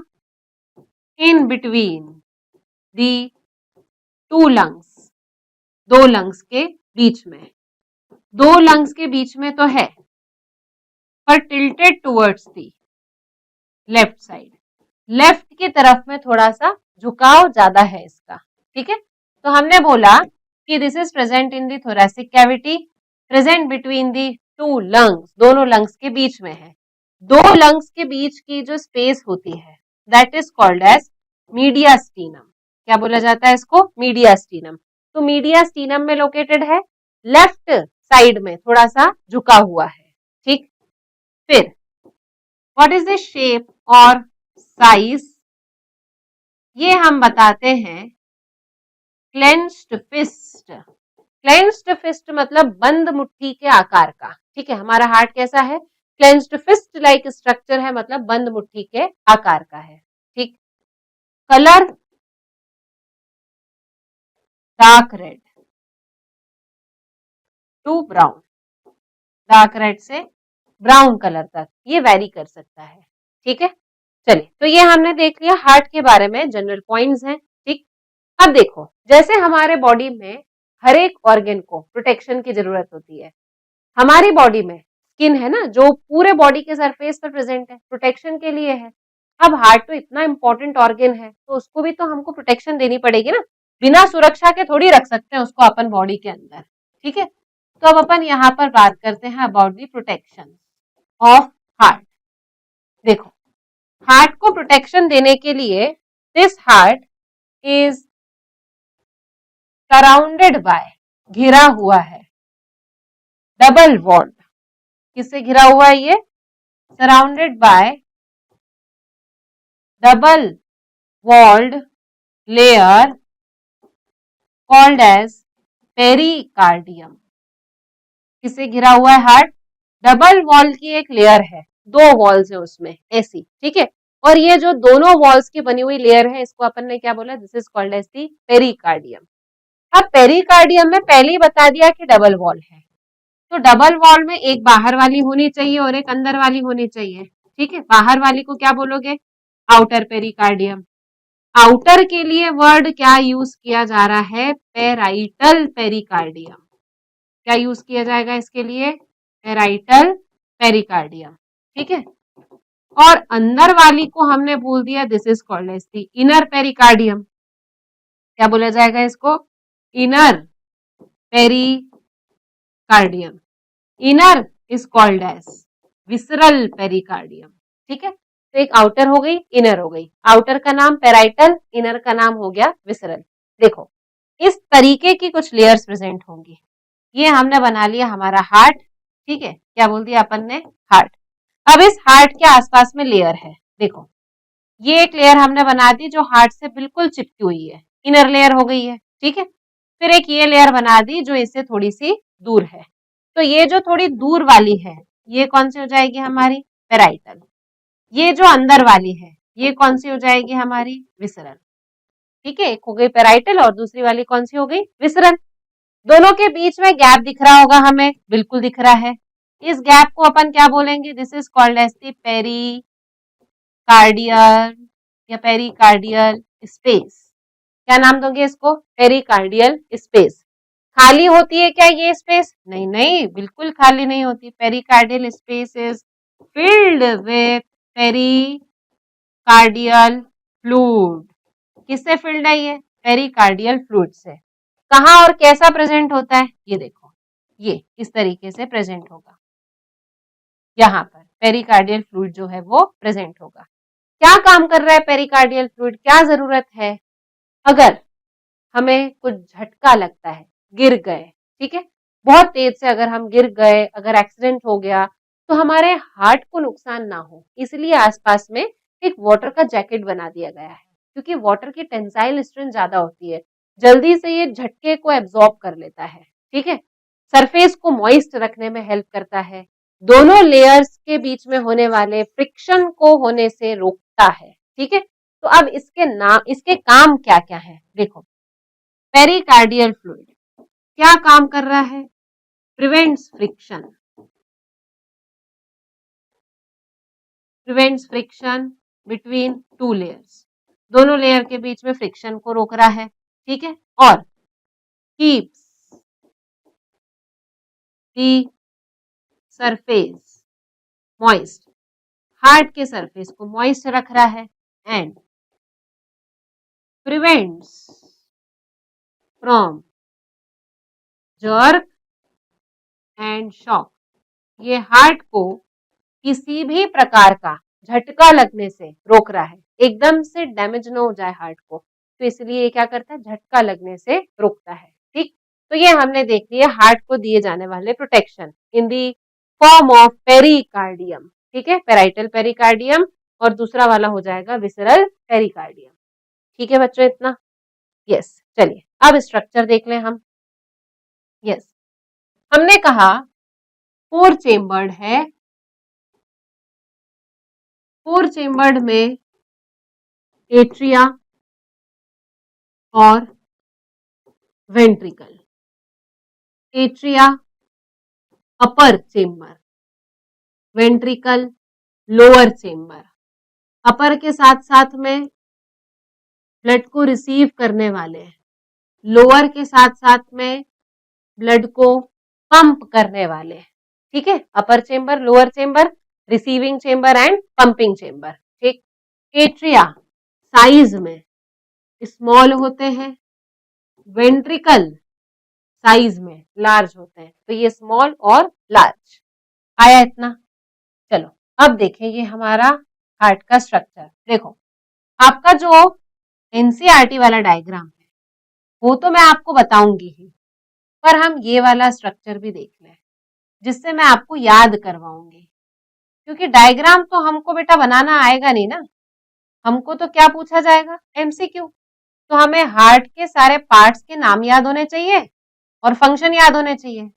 In between the 2 lungs, 2 lungs के बीच में। 2 लंग्स के बीच में तो है पर tilted towards the left side. Left की तरफ में थोड़ा सा झुकाव ज्यादा है इसका। ठीक है, तो हमने बोला कि this is present in the thoracic cavity, present between the 2 lungs, दोनों लंग्स के बीच में है। 2 लंग्स के बीच की जो स्पेस होती है that is called as mediastinum. क्या बोला जाता है इसको? मीडियास्टीनम। तो मीडियास्टीनम में लोकेटेड है, लेफ्ट साइड में थोड़ा सा झुका हुआ है। ठीक, फिर व्हाट इज द शेप और साइज? ये हम बताते हैं क्लेंच्ड फिस्ट। क्लेंच्ड फिस्ट मतलब बंद मुट्ठी के आकार का। ठीक है, हमारा हार्ट कैसा है? क्लेंच्ड फिस्ट लाइक स्ट्रक्चर है, मतलब बंद मुट्ठी के आकार का है। ठीक, colour dark red to brown, dark red से ब्राउन कलर तक ये वेरी कर सकता है। ठीक है, चलिए तो ये हमने देख लिया हार्ट के बारे में, जनरल पॉइंट्स हैं। ठीक, अब देखो, जैसे हमारे बॉडी में हर एक ऑर्गन को प्रोटेक्शन की जरूरत होती है, हमारी बॉडी में स्किन है ना जो पूरे बॉडी के सरफेस पर प्रेजेंट है, प्रोटेक्शन के लिए है। अब हार्ट तो इतना इंपॉर्टेंट ऑर्गन है तो उसको भी तो हमको प्रोटेक्शन देनी पड़ेगी ना, बिना सुरक्षा के थोड़ी रख सकते हैं उसको अपन बॉडी के अंदर। ठीक है, तो अब अपन यहाँ पर बात करते हैं about the protection of heart. देखो, हार्ट को प्रोटेक्शन देने के लिए this heart is surrounded by, घिरा हुआ है, डबल वॉल्ड। किससे घिरा हुआ है ये? Surrounded by double walled layer called as pericardium. किससे घिरा हुआ है हार्ट? डबल वॉल की एक लेयर है, 2 वॉल्स है उसमें ऐसी। ठीक है, और ये जो दोनों वॉल्स की बनी हुई लेयर है इसको अपन ने क्या बोला? This is called as the pericardium. अब पेरिकार्डियम में पहले ही बता दिया कि डबल वॉल है, तो डबल वॉल में एक बाहर वाली होनी चाहिए और एक अंदर वाली होनी चाहिए। ठीक है, बाहर वाली को क्या बोलोगे? Outer pericardium. आउटर के लिए वर्ड क्या यूज किया जा रहा है? Parietal pericardium. क्या यूज किया जाएगा इसके लिए? Parietal pericardium. ठीक है, और अंदर वाली को हमने बोल दिया this is called as the inner pericardium. क्या बोला जाएगा इसको? Inner pericardium. Inner is called as visceral pericardium. ठीक है, तो एक आउटर हो गई, इनर हो गई। आउटर का नाम पेराइटल, इनर का नाम हो गया विसरल। देखो, इस तरीके की कुछ लेयर्स प्रेजेंट होंगी। ये हमने बना लिया हमारा हार्ट। ठीक है, क्या बोल दिया अपन ने? हार्ट। अब इस हार्ट के आसपास में लेयर है। देखो, ये एक लेयर हमने बना दी जो हार्ट से बिल्कुल चिपकी हुई है, इनर लेयर हो गई है। ठीक है, फिर एक ये लेयर बना दी जो इससे थोड़ी सी दूर है। तो ये जो थोड़ी दूर वाली है, ये कौन सी हो जाएगी हमारी? पेराइटल। ये जो अंदर वाली है, ये कौन सी हो जाएगी हमारी? विसरल। ठीक है, एक हो गई पेराइटल और दूसरी वाली कौन सी हो गई? विसरल। दोनों के बीच में गैप दिख रहा होगा हमें, बिल्कुल दिख रहा है। इस गैप को अपन क्या बोलेंगे? This is called as the pericardial या पेरिकार्डियल स्पेस। क्या नाम दोगे इसको? Pericardial space. खाली होती है क्या ये स्पेस? नहीं नहीं, बिल्कुल खाली नहीं होती। Pericardial space is filled with pericardial fluid. किससे फिल्ड है ये? पेरिकार्डियल फ्लूइड से। कहाँ और कैसा प्रेजेंट होता है? ये देखो, ये इस तरीके से प्रेजेंट होगा। यहाँ पर पेरिकार्डियल फ्लूइड जो है वो प्रेजेंट होगा। क्या काम कर रहा है पेरिकार्डियल फ्लूइड? क्या जरूरत है? अगर हमें कुछ झटका लगता है, गिर गए, ठीक है, बहुत तेज से अगर हम गिर गए, अगर एक्सीडेंट हो गया, तो हमारे हार्ट को नुकसान ना हो, इसलिए आसपास में एक वाटर का जैकेट बना दिया गया है। क्योंकि वाटर की टेंसाइल स्ट्रेंथ ज्यादा होती है, जल्दी से ये झटके को एब्जॉर्ब कर लेता है। ठीक है, सरफेस को मॉइस्ट रखने में हेल्प करता है, दोनों लेयर्स के बीच में होने वाले फ्रिक्शन को होने से रोकता है। ठीक है, तो अब इसके काम क्या क्या है? देखो, पेरिकार्डियल फ्लूइड क्या काम कर रहा है? Prevents friction. Prevents friction between two layers. दोनों लेयर के बीच में फ्रिक्शन को रोक रहा है। ठीक है, और keeps the surface moist. Heart के सरफेस को मॉइस्ट रख रहा है and prevents from jerk and shock. ये हार्ट को किसी भी प्रकार का झटका लगने से रोक रहा है, एकदम से डैमेज ना हो जाए हार्ट को, तो इसलिए ये क्या करता है? झटका लगने से रोकता है। ठीक, तो ये हमने देख लिया हार्ट को दिए जाने वाले protection in the form of pericardium. ठीक है, पेराइटल पेरिकार्डियम और दूसरा वाला हो जाएगा विसरल पेरिकार्डियम। ठीक है बच्चों, इतना? यस, चलिए अब स्ट्रक्चर देख लें हम। यस, हमने कहा 4 चेम्बर्ड है। 4 चेम्बर्ड में एट्रिया और वेंट्रिकल। एट्रिया अपर चेम्बर, वेंट्रिकल लोअर चेम्बर। अपर के साथ साथ में ब्लड को रिसीव करने वाले, लोअर के साथ साथ में ब्लड को पंप करने वाले। ठीक है, upper chamber, lower chamber, receiving chamber and pumping chamber. ठीक, एट्रिया साइज में स्मॉल होते हैं, वेंट्रिकल साइज में लार्ज होते हैं, तो ये स्मॉल और लार्ज। आया इतना? चलो अब देखें ये हमारा हार्ट का स्ट्रक्चर। देखो, आपका जो एनसीईआरटी वाला डायग्राम है वो तो मैं आपको बताऊंगी ही, पर हम ये वाला स्ट्रक्चर भी देख लें जिससे मैं आपको याद करवाऊंगी। क्योंकि डायग्राम तो हमको बेटा बनाना आएगा नहीं ना, हमको तो क्या पूछा जाएगा? एमसीक्यू। तो हमें हार्ट के सारे पार्ट्स के नाम याद होने चाहिए और फंक्शन याद होने चाहिए।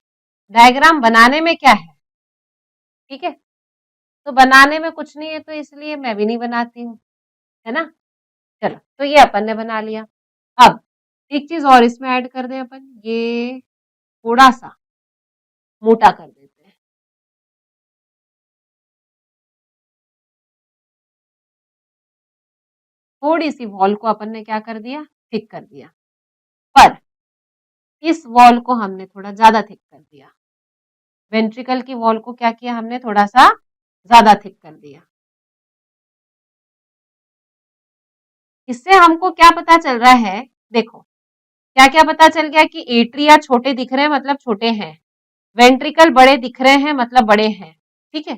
डायग्राम बनाने में क्या है? ठीक है, तो बनाने में कुछ नहीं है, तो इसलिए मैं भी नहीं बनाती हूँ, है ना। चलो, तो ये अपन ने बना लिया। अब एक चीज और इसमें ऐड कर दें अपन, ये थोड़ा सा मोटा कर देते हैं। थोड़ी सी वॉल को अपन ने क्या कर दिया, थिक कर दिया, पर इस वॉल को हमने थोड़ा ज्यादा थिक कर दिया। वेंट्रिकल की वॉल को क्या किया हमने, थोड़ा सा ज्यादा थिक कर दिया। इससे हमको क्या पता चल रहा है, देखो क्या क्या पता चल गया कि एट्रिया छोटे दिख रहे हैं मतलब छोटे हैं, वेंट्रिकल बड़े दिख रहे हैं मतलब बड़े हैं। ठीक है,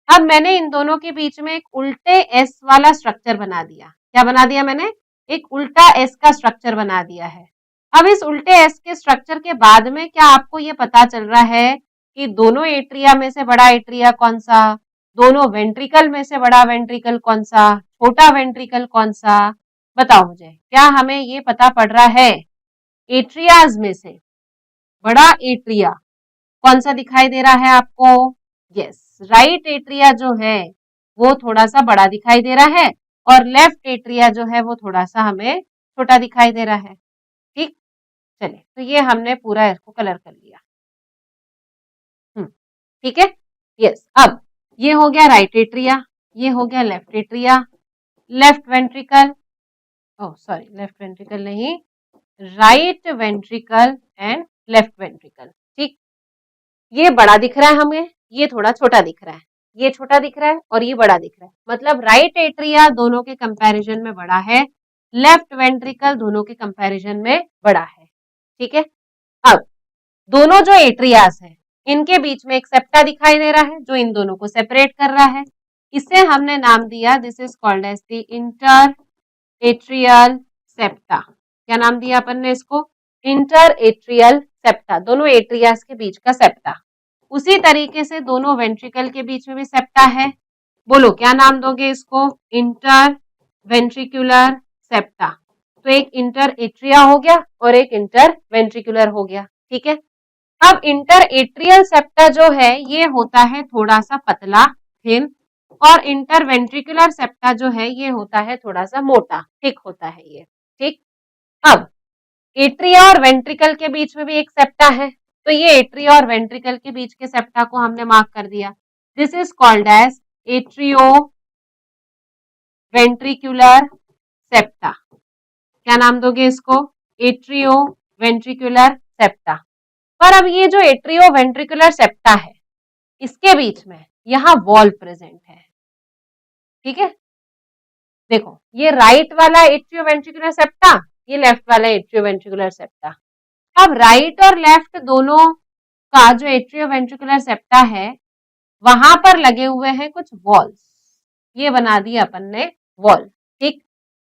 अब मैंने इन दोनों के बीच में एक उल्टे एस वाला स्ट्रक्चर बना दिया। क्या बना दिया मैंने, एक उल्टा एस का स्ट्रक्चर बना दिया है। अब इस उल्टे एस के स्ट्रक्चर के बाद में क्या आपको ये पता चल रहा है कि दोनों एट्रिया में से बड़ा एट्रिया कौन सा, दोनों वेंट्रिकल में से बड़ा वेंट्रिकल कौन सा, छोटा वेंट्रिकल कौन सा, बताओ मुझे, क्या हमें ये पता पड़ रहा है एट्रियाज में से बड़ा एट्रिया कौन सा दिखाई दे रहा है आपको? यस, राइट एट्रिया जो है वो थोड़ा सा बड़ा दिखाई दे रहा है और लेफ्ट एट्रिया जो है वो थोड़ा सा हमें छोटा दिखाई दे रहा है। ठीक, चलिए तो ये हमने पूरा इसको कलर कर लिया। ठीक है, यस। अब ये हो गया राइट एट्रिया, ये हो गया left atria, left ventricle, oh sorry left ventricle नहीं, right ventricle and left ventricle. ठीक, ये बड़ा दिख रहा है हमें, ये थोड़ा छोटा दिख रहा है, ये छोटा दिख रहा है और ये बड़ा दिख रहा है, मतलब राइट एट्रिया दोनों के कंपैरिजन में बड़ा है, लेफ्ट वेंट्रिकल दोनों के कंपैरिजन में बड़ा है। ठीक है, अब दोनों जो एट्रियास है इनके बीच में एक सेप्टा दिखाई दे रहा है जो इन दोनों को सेपरेट कर रहा है, इसे हमने नाम दिया, this is called as the inter atrial septa. क्या नाम दिया अपन ने इसको, इंटर एट्रियल सेप्टा, दोनों एट्रियास के बीच का सेप्टा। उसी तरीके से दोनों वेंट्रिकल के बीच में भी सेप्टा है, बोलो क्या नाम दोगे इसको, इंटर वेंट्रिकुलर सेप्टा। तो एक इंटर एट्रिया हो गया और एक इंटर वेंट्रिकुलर हो गया। ठीक है, अब इंटर एट्रियल सेप्टा जो है ये होता है थोड़ा सा पतला थिन, और इंटर वेंट्रिकुलर सेप्टा जो है ये होता है थोड़ा सा मोटा थिक होता है ये। ठीक, अब एट्रिया और वेंट्रिकल के बीच में भी एक सेप्टा है, तो ये एट्रिया और वेंट्रिकल के बीच के सेप्टा को हमने मार्क कर दिया, this is called as atrio ventricular septa. क्या नाम दोगे इसको, एट्रियो वेंट्रिकुलर सेप्टा। पर अब ये जो एट्रियो वेंट्रिकुलर सेप्टा है इसके बीच में यहां वॉल प्रेजेंट है। ठीक है, देखो ये राइट वाला एट्रियो वेंट्रिकुलर सेप्टा, ये लेफ्ट वाला एट्रियो वेंट्रिकुलर सेप्टा। अब राइट और लेफ्ट दोनों का जो एट्रियो वेंट्रिकुलर सेप्टा है वहां पर लगे हुए हैं कुछ वॉल्स, ये बना दिया अपन ने वॉल। ठीक,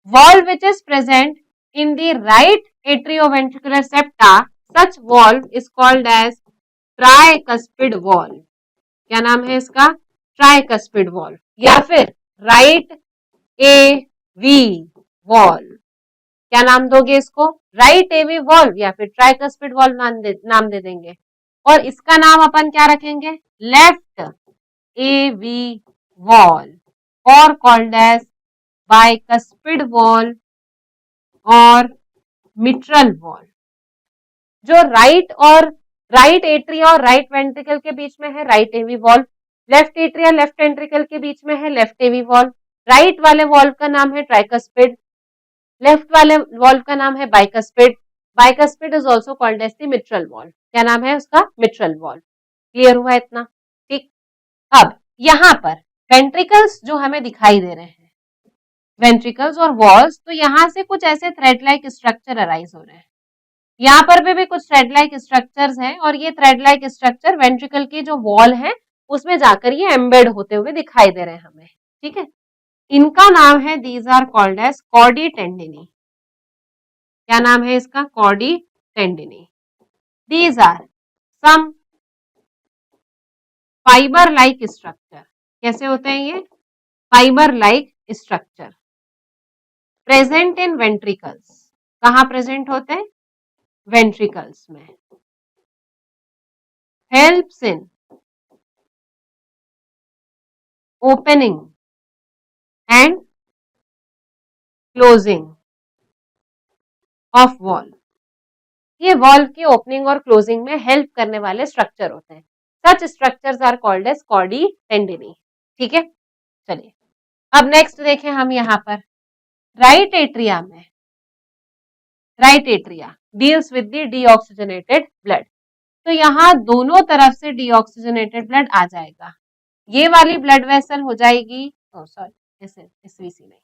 valve which is present in the right atrioventricular septa, such valve is called as tricuspid valve. क्या नाम है इसका, ट्राइकस्पिड वॉल, या फिर राइट ए वी वॉल। क्या नाम दोगे इसको, राइट ए वी वॉल या फिर ट्राइकस्पिड वॉल नाम दे देंगे। और इसका नाम अपन क्या रखेंगे, लेफ्ट ए वी वॉल, और कॉल्ड एज बाइकस्पिड वॉल और मिट्रल वॉल। जो राइट एट्रिया और राइट वेंट्रिकल के बीच में है right AV valve, left atria left ventricle के बीच में है लेफ्ट एवी वॉल। राइट वाले वॉल का नाम है ट्राइकस्पिड, लेफ्ट वाले वॉल का नाम है bicuspid, bicuspid is also called as the mitral valve. क्या नाम है उसका, मिट्रल वॉल। क्लियर हुआ इतना? ठीक, अब यहां पर वेंट्रिकल्स जो हमें दिखाई दे रहे हैं, वेंट्रिकल्स और वॉल्स, तो यहां से कुछ ऐसे थ्रेड लाइक स्ट्रक्चर अराइज हो रहे हैं, यहाँ पर भी कुछ थ्रेड लाइक स्ट्रक्चर्स हैं, और ये थ्रेड लाइक स्ट्रक्चर वेंट्रिकल की जो वॉल है उसमें जाकर ये एम्बेड होते हुए दिखाई दे रहे हैं हमें। ठीक है, इनका नाम है, these are called as chordae tendineae. क्या नाम है इसका, chordae tendineae. These are some fiber like structure. कैसे होते हैं ये, fiber like structure present in ventricles. कहां प्रेजेंट होते हैं, वेंट्रिकल्स में। Helps in opening and closing of valve. ये वॉल की ओपनिंग और क्लोजिंग में हेल्प करने वाले स्ट्रक्चर होते हैं। Such structures are called as chordae tendineae. ठीक है, चलिए अब नेक्स्ट देखें हम यहाँ पर राइट एट्रिया में, right atria deals with the deoxygenated blood. तो यहाँ दोनों तरफ से डीऑक्सीजनेटेड ब्लड आ जाएगा। ये वाली ब्लड वेसल हो जाएगी, सॉरी एसवीसी नहीं,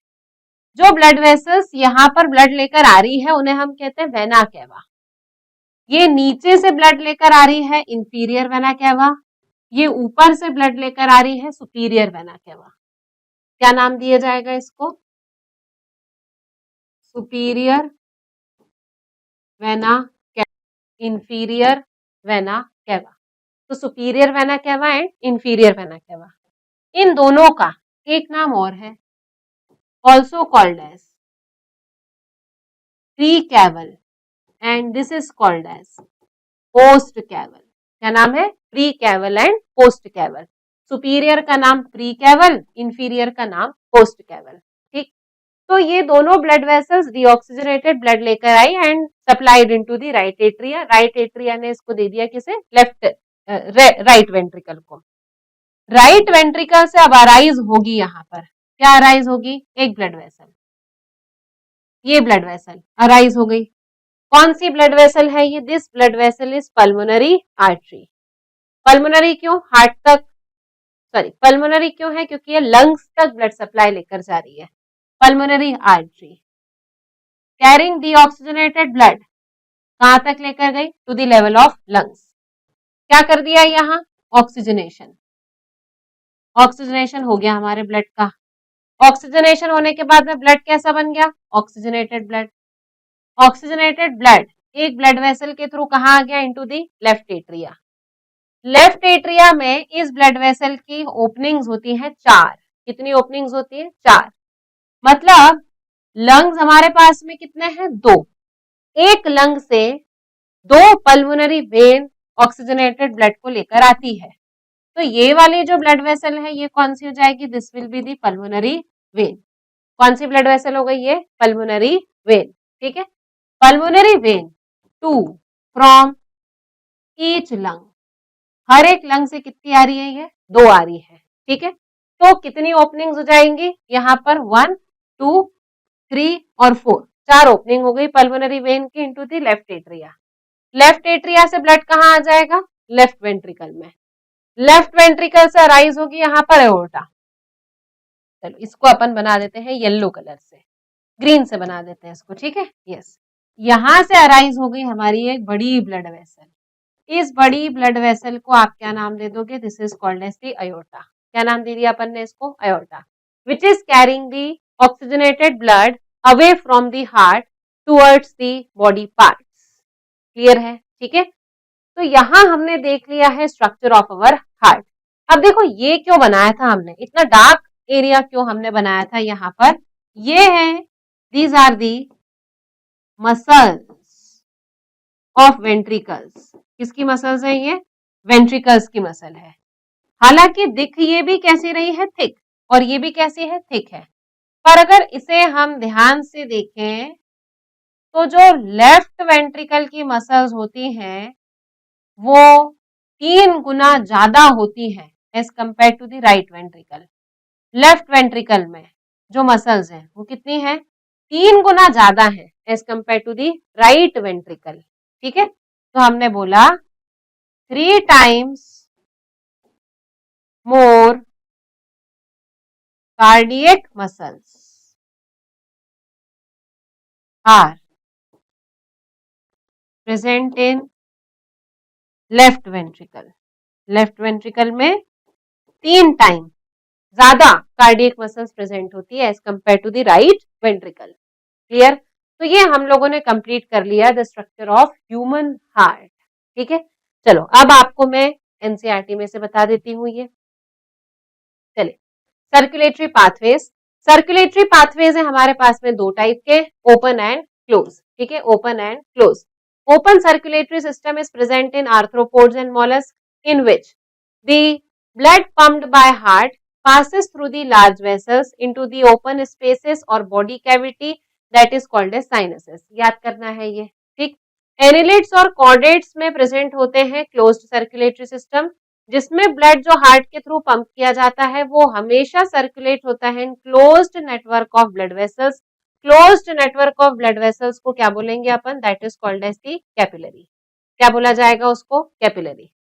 जो ब्लड वेसल्स यहाँ पर ब्लड लेकर आ रही है उन्हें हम कहते हैं वेना केवा। ये नीचे से ब्लड लेकर आ रही है इंफीरियर वेना केवा, ये ऊपर से ब्लड लेकर आ रही है सुपीरियर वेना केवा। क्या नाम दिया जाएगा इसको? Superior vena cava, inferior vena cava. तो superior vena cava and inferior vena cava, इन दोनों का एक नाम और है, also called as precaval and this is called as postcaval. क्या नाम है? Precaval and postcaval. Superior का नाम प्री कैवल, इंफीरियर का नाम पोस्ट कैवल। ठीक, तो ये दोनों ब्लड वेसल्स डीऑक्सीजनेटेड ब्लड लेकर आई and supplied into the right atria. Right atria ने इसको दे दिया किसे? लेफ्ट राइट वेंट्रिकल को। राइट वेंट्रिकल से अब अराइज होगी, यहाँ पर क्या अराइज होगी? एक ब्लड वेसल, ये ब्लड वेसल अराइज हो गई। कौन सी ब्लड वेसल है ये? This blood vessel is pulmonary artery. Pulmonary क्यों? हार्ट तक, सॉरी पल्मोनरी क्यों है? क्योंकि ये लंग्स तक ब्लड सप्लाई लेकर जा रही है। Pulmonary artery carrying deoxygenated blood कहां तक लेकर गई? To the level of lungs. क्या कर दिया यहाँ? ऑक्सीजनेशन, ऑक्सीजनेशन हो गया हमारे ब्लड का। ऑक्सीजनेशन होने के बाद में ब्लड कैसा बन गया? Oxygenated blood. ऑक्सीजनेटेड ब्लड एक ब्लड वेसल के थ्रू कहां आ गया? Into the left atria. Left atria में इस ब्लड वेसल की ओपनिंग्स होती हैं 4। कितनी ओपनिंग्स होती है? 4। मतलब लंग्स हमारे पास में कितने हैं? 2। एक लंग से 2 पल्मोनरी वेन ऑक्सीजनेटेड ब्लड को लेकर आती है। तो ये वाली जो ब्लड वेसल है ये कौन सी हो जाएगी? This will be the pulmonary vein. कौन सी ब्लड वेसल हो गई? ये पल्मोनरी वेन। ठीक है, pulmonary vein to from each lung, हर एक लंग से कितनी आ रही है? ये 2 आ रही है। ठीक है, तो कितनी ओपनिंग्स हो जाएंगी यहाँ पर? 1, 2, 3 और 4, 4 ओपनिंग हो गई पल्मोनरी वेन की into the left atria. Left atria से ब्लड कहाँ आ जाएगा? लेफ्ट वेंट्रिकल में। लेफ्ट वेंट्रिकल से अराइज होगी यहाँ पर एओर्टा। चलो इसको अपन बना देते हैं येलो कलर से, ग्रीन से बना देते हैं इसको। ठीक है, यस, यहां से अराइज हो गई हमारी एक बड़ी ब्लड वेसल। इस बड़ी ब्लड वेसल को आप क्या नाम दे दोगे? This is called as the aorta. क्या नाम दे दिया अपन ने इसको? Aorta, which is carrying the oxygenated blood away from the heart towards the body parts. Clear है? ठीक है, तो यहां हमने देख लिया है स्ट्रक्चर ऑफ अवर हार्ट। अब देखो ये क्यों बनाया था हमने, इतना डार्क एरिया क्यों हमने बनाया था यहाँ पर? ये है, these are the muscles of ventricles. किसकी मसल्स है ये? वेंट्रिकल्स की मसल है। हालांकि दिख ये भी कैसी रही है? थिक, और ये भी कैसी है? थिक है। पर अगर इसे हम ध्यान से देखें तो जो लेफ्ट वेंट्रिकल की मसल्स होती हैं वो 3 गुना ज्यादा होती है as compare to the right ventricle. Left ventricle में जो मसल्स हैं वो कितनी है? 3 गुना ज्यादा है as compare to the right ventricle. ठीक है, तो हमने बोला 3 times more cardiac muscles are present in left ventricle. Left ventricle में 3 टाइम ज्यादा कार्डियक मसल्स प्रेजेंट होती है as compare to the right ventricle. Clear? तो ये हम लोगों ने कंप्लीट कर लिया the structure of human heart. ठीक है, चलो अब आपको मैं एनसीईआरटी में से बता देती हूँ ये। चलिए, सर्कुलेटरी पाथवेज। सर्कुलेटरी पाथवेज है हमारे पास में 2 टाइप के, ओपन एंड क्लोज। ठीक है, open and close. Open circulatory system is present in arthropods and mollusks, in which the blood pumped by heart passes through the large vessels into the open spaces or body cavity that is called as sinuses. याद करना है ये। ठीक, annelids और chordates में present होते हैं closed circulatory system, जिसमें ब्लड जो हार्ट के थ्रू पंप किया जाता है वो हमेशा सर्कुलेट होता है in closed network of blood vessels. Closed network of blood vessels को क्या बोलेंगे अपन? That is called as the capillary. क्या बोला जाएगा उसको? Capillary.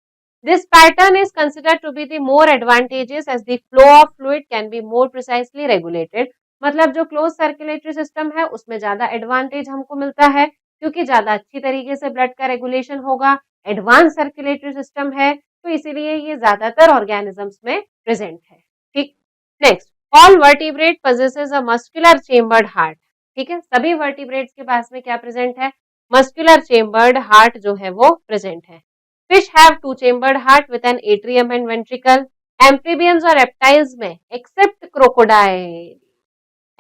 This pattern is considered to be the more advantageous as the flow of fluid can be more precisely regulated। मतलब जो क्लोज सर्कुलेटरी सिस्टम है उसमें ज्यादा एडवांटेज हमको मिलता है क्योंकि ज्यादा अच्छी तरीके से ब्लड का रेगुलेशन होगा। एडवांस सर्कुलेटरी सिस्टम है तो इसीलिए ये ज्यादातर ऑर्गेनिजम्स में प्रेजेंट है। ठीक, next, all vertebrate possesses a muscular chambered heart। ठीक है, सभी वर्टिब्रेट्स के पास में क्या प्रेजेंट है? मस्कुलर चेम्बर्ड हार्ट जो है वो प्रेजेंट है। Fish have two chambered heart with an atrium and ventricle। Amphibians और reptiles में except crocodile,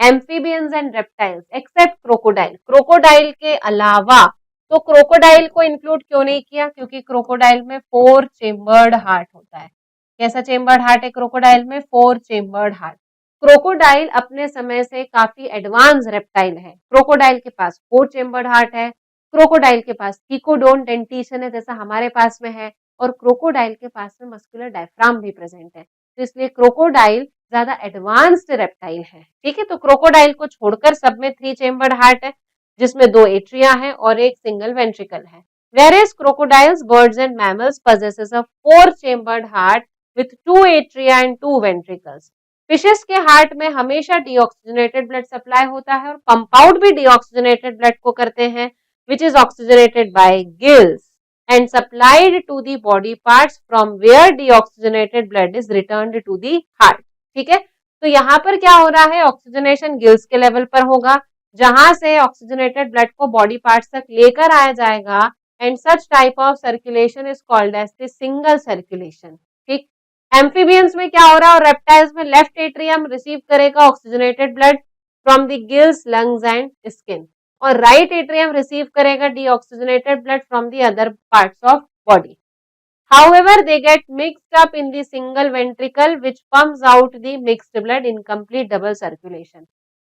amphibians and reptiles except crocodile, crocodile के अलावा, तो क्रोकोडाइल को इंक्लूड क्यों नहीं किया? क्योंकि क्रोकोडाइल में 4 चेम्बर्ड हार्ट होता है। कैसा चेम्बर्ड हार्ट है क्रोकोडाइल में? 4 चेम्बर्ड हार्ट। क्रोकोडाइल अपने समय से काफी एडवांस रेप्टाइल है। क्रोकोडाइल के पास 4 चेम्बर्ड हार्ट है, क्रोकोडाइल के पास कीकोडोन डेंटिशन है जैसा हमारे पास में है, और क्रोकोडाइल के पास में मस्कुलर डायफ्राम भी प्रेजेंट है। तो इसलिए क्रोकोडाइल ज्यादा एडवांस्ड रेप्टाइल है। ठीक है, तो क्रोकोडाइल को छोड़कर सब में 3 चेम्बर्ड हार्ट है जिसमें 2 एट्रिया है और एक सिंगल वेंट्रिकल है। Whereas crocodiles, birds and mammals possesses a 4 chambered heart with 2 atria and 2 ventricles। Fishes के हार्ट में हमेशा डीऑक्सीजनेटेड ब्लड सप्लाई होता है और पंप आउट भी डीऑक्सीजनेटेड ब्लड को करते हैं, which is oxygenated by gills and supplied to the body parts from where deoxygenated blood is returned to the heart। ठीक है, तो यहाँ पर क्या हो रहा है? ऑक्सीजनेशन गिल्स के लेवल पर होगा जहां से ऑक्सीजनेटेड ब्लड को बॉडी पार्ट्स तक लेकर आया जाएगा, and such type of circulation is called as the single circulation. ठीक, एम्फीबियंस में क्या हो रहा है? और रेप्टाइल्स में लेफ्ट एट्रियम रिसीव करेगा oxygenated blood from the gills, lungs and skin, और राइट एट्रियम रिसीव करेगा deoxygenated blood from the other parts of body. However, they get mixed up in the single ventricle which pumps out the mixed blood in complete double circulation।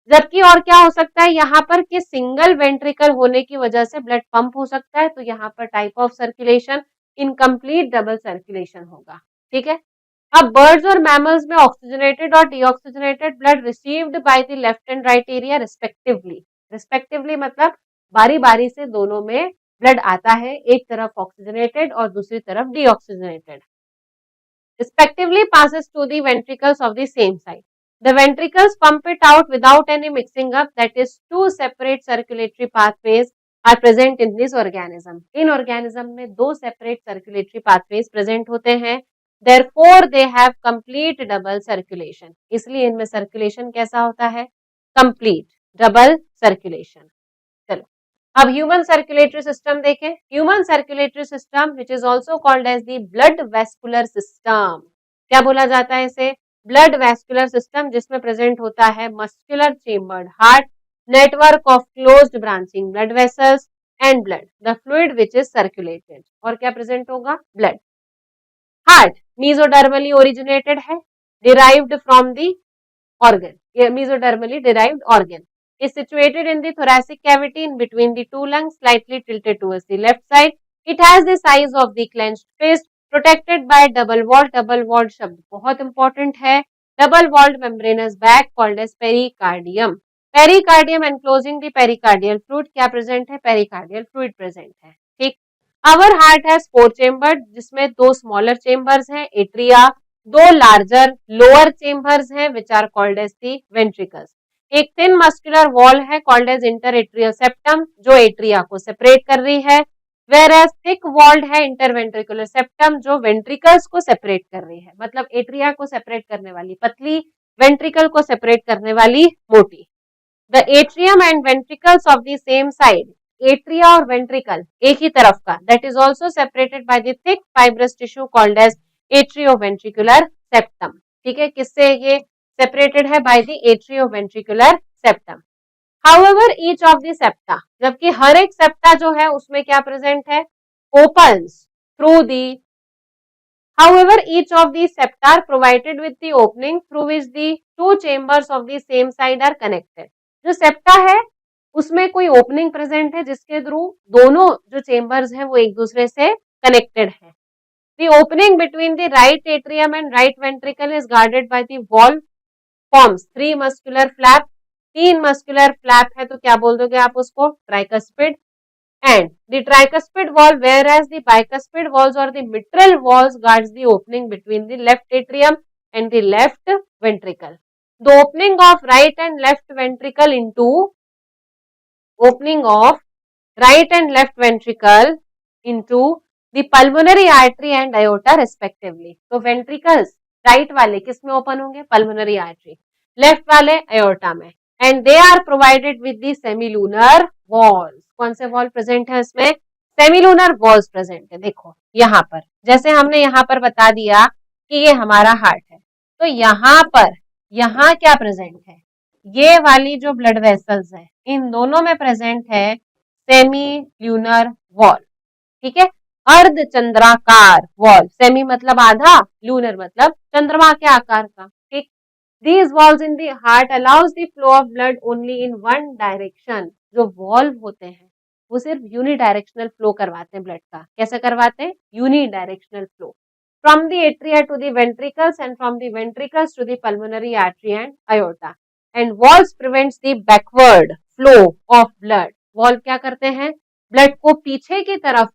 जबकि और क्या हो सकता है यहाँ पर कि सिंगल वेंट्रिकल होने की वजह से ब्लड पंप हो सकता है, तो यहाँ पर type of circulation incomplete double circulation होगा। ठीक है, अब बर्ड्स और मैमल्स में ऑक्सीजनेटेड और deoxygenated blood received by the left and right area respectively. Respectively मतलब बारी बारी से दोनों में ब्लड आता है, एक तरफ ऑक्सीजनेटेड और दूसरी तरफ deoxygenated. Respectively passes to the ventricles of the same side। The ventricles pump it out without any mixing up, that is, two separate circulatory pathways are present in this organism। In organism में 2 separate circulatory pathways present होते हैं, therefore they have complete double circulation। इसलिए इनमें circulation कैसा होता है? complete double circulation। चलो, अब ह्यूमन सर्कुलेटरी सिस्टम देखें। Human circulatory system which is also called as the blood vascular system. क्या बोला जाता है इसे? ब्लड वेस्कुलर सिस्टम, जिसमें प्रेजेंट होता है muscular chambered heart, network of closed branching blood vessels and blood, the fluid which is circulated. और क्या प्रेजेंट होगा? ब्लड। हार्ट मीजोडर्मली ओरिजिनेटेड है, derived from the organ, mesodermally derived organ, is situated in the thoracic cavity in between the two lungs, slightly tilted towards the left side। It has the size of the clenched fist, protected by double walled। double walled शब्द बहुत important है। double walled membranous bag called as pericardium। pericardium enclosing the pericardial fluid, क्या present है? pericardial fluid present है। ठीक, our heart has 4 chambers, जिसमें 2 smaller chambers हैं, atria, 2 larger lower chambers हैं which are called as the ventricles. एक thin muscular wall है called as interatrial septum जो एट्रिया को सेपरेट कर रही है, वेयरएज थिक वॉल्ड है इंटरवेंट्रिकुलर सेप्टम जो वेंट्रिकल्स को सेपरेट कर रही है। मतलब एट्रिया को सेपरेट करने वाली पतली, वेंट्रिकल को सेपरेट करने वाली मोटी। The atrium and ventricles of the same side, atria और वेंट्रिकल एक ही तरफ का, that is also separated by the thick fibrous tissue called as atrioventricular septum. ठीक है, किससे ये सेपरेटेड है? By the atrioventricular septum. However each of the septa, जबकि हर एक सेप्टा जो है उसमें क्या प्रेजेंट है? Opens through the, however each of these septa are provided with the opening through which the two chambers of the same side are connected। जो septa है उसमें कोई ओपनिंग प्रेजेंट है जिसके थ्रू दोनों जो चेम्बर्स हैं वो एक दूसरे से कनेक्टेड है। The opening between the right atrium and right ventricle is guarded by the wall forms 3 muscular flap. 3 muscular flap है तो क्या बोल दोगे आप उसको? Tricuspid. And the tricuspid wall, whereas the bicuspid walls or the mitral walls guards the opening between the left atrium and the left ventricle. The opening of right and left ventricle into opening of right and left ventricle into the pulmonary artery and aorta respectively. तो ventricles right वाले किस में open होंगे? Pulmonary artery. Left वाले aorta में. And they are provided with the semilunar walls. कौन से wall present है इसमें? Semilunar walls present है. देखो यहाँ पर जैसे हमने यहाँ पर बता दिया कि ये हमारा हार्ट है, तो यहाँ क्या प्रेजेंट है? ये वाली जो ब्लड वेसल्स है इन दोनों में प्रेजेंट है सेमी ल्यूनर वॉल. ठीक है, अर्धचंद्राकार वॉल. सेमी मतलब आधा, ल्यूनर मतलब चंद्रमा के आकार का. ठीक, these walls in the heart allows the flow of blood only in one direction. जो वॉल्व होते हैं वो सिर्फ यूनिडायरेक्शनल फ्लो करवाते हैं ब्लड का. कैसे करवाते हैं? Unidirectional flow from the atria to the ventricles and from the ventricles to the pulmonary artery and aorta. And valves prevents the backward flow of blood. Valve क्या करते हैं? ब्लड को पीछे की तरफ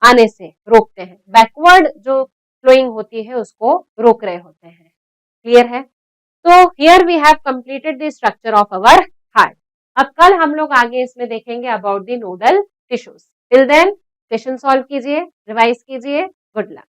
आने से रोकते हैं. बैकवर्ड जो फ्लोइंग होती है उसको रोक रहे होते हैं. क्लियर है? तो here we have completed the structure of our heart. अब कल हम लोग आगे इसमें देखेंगे about the nodal tissues. Till then question solve कीजिए, रिवाइज कीजिए. Good luck.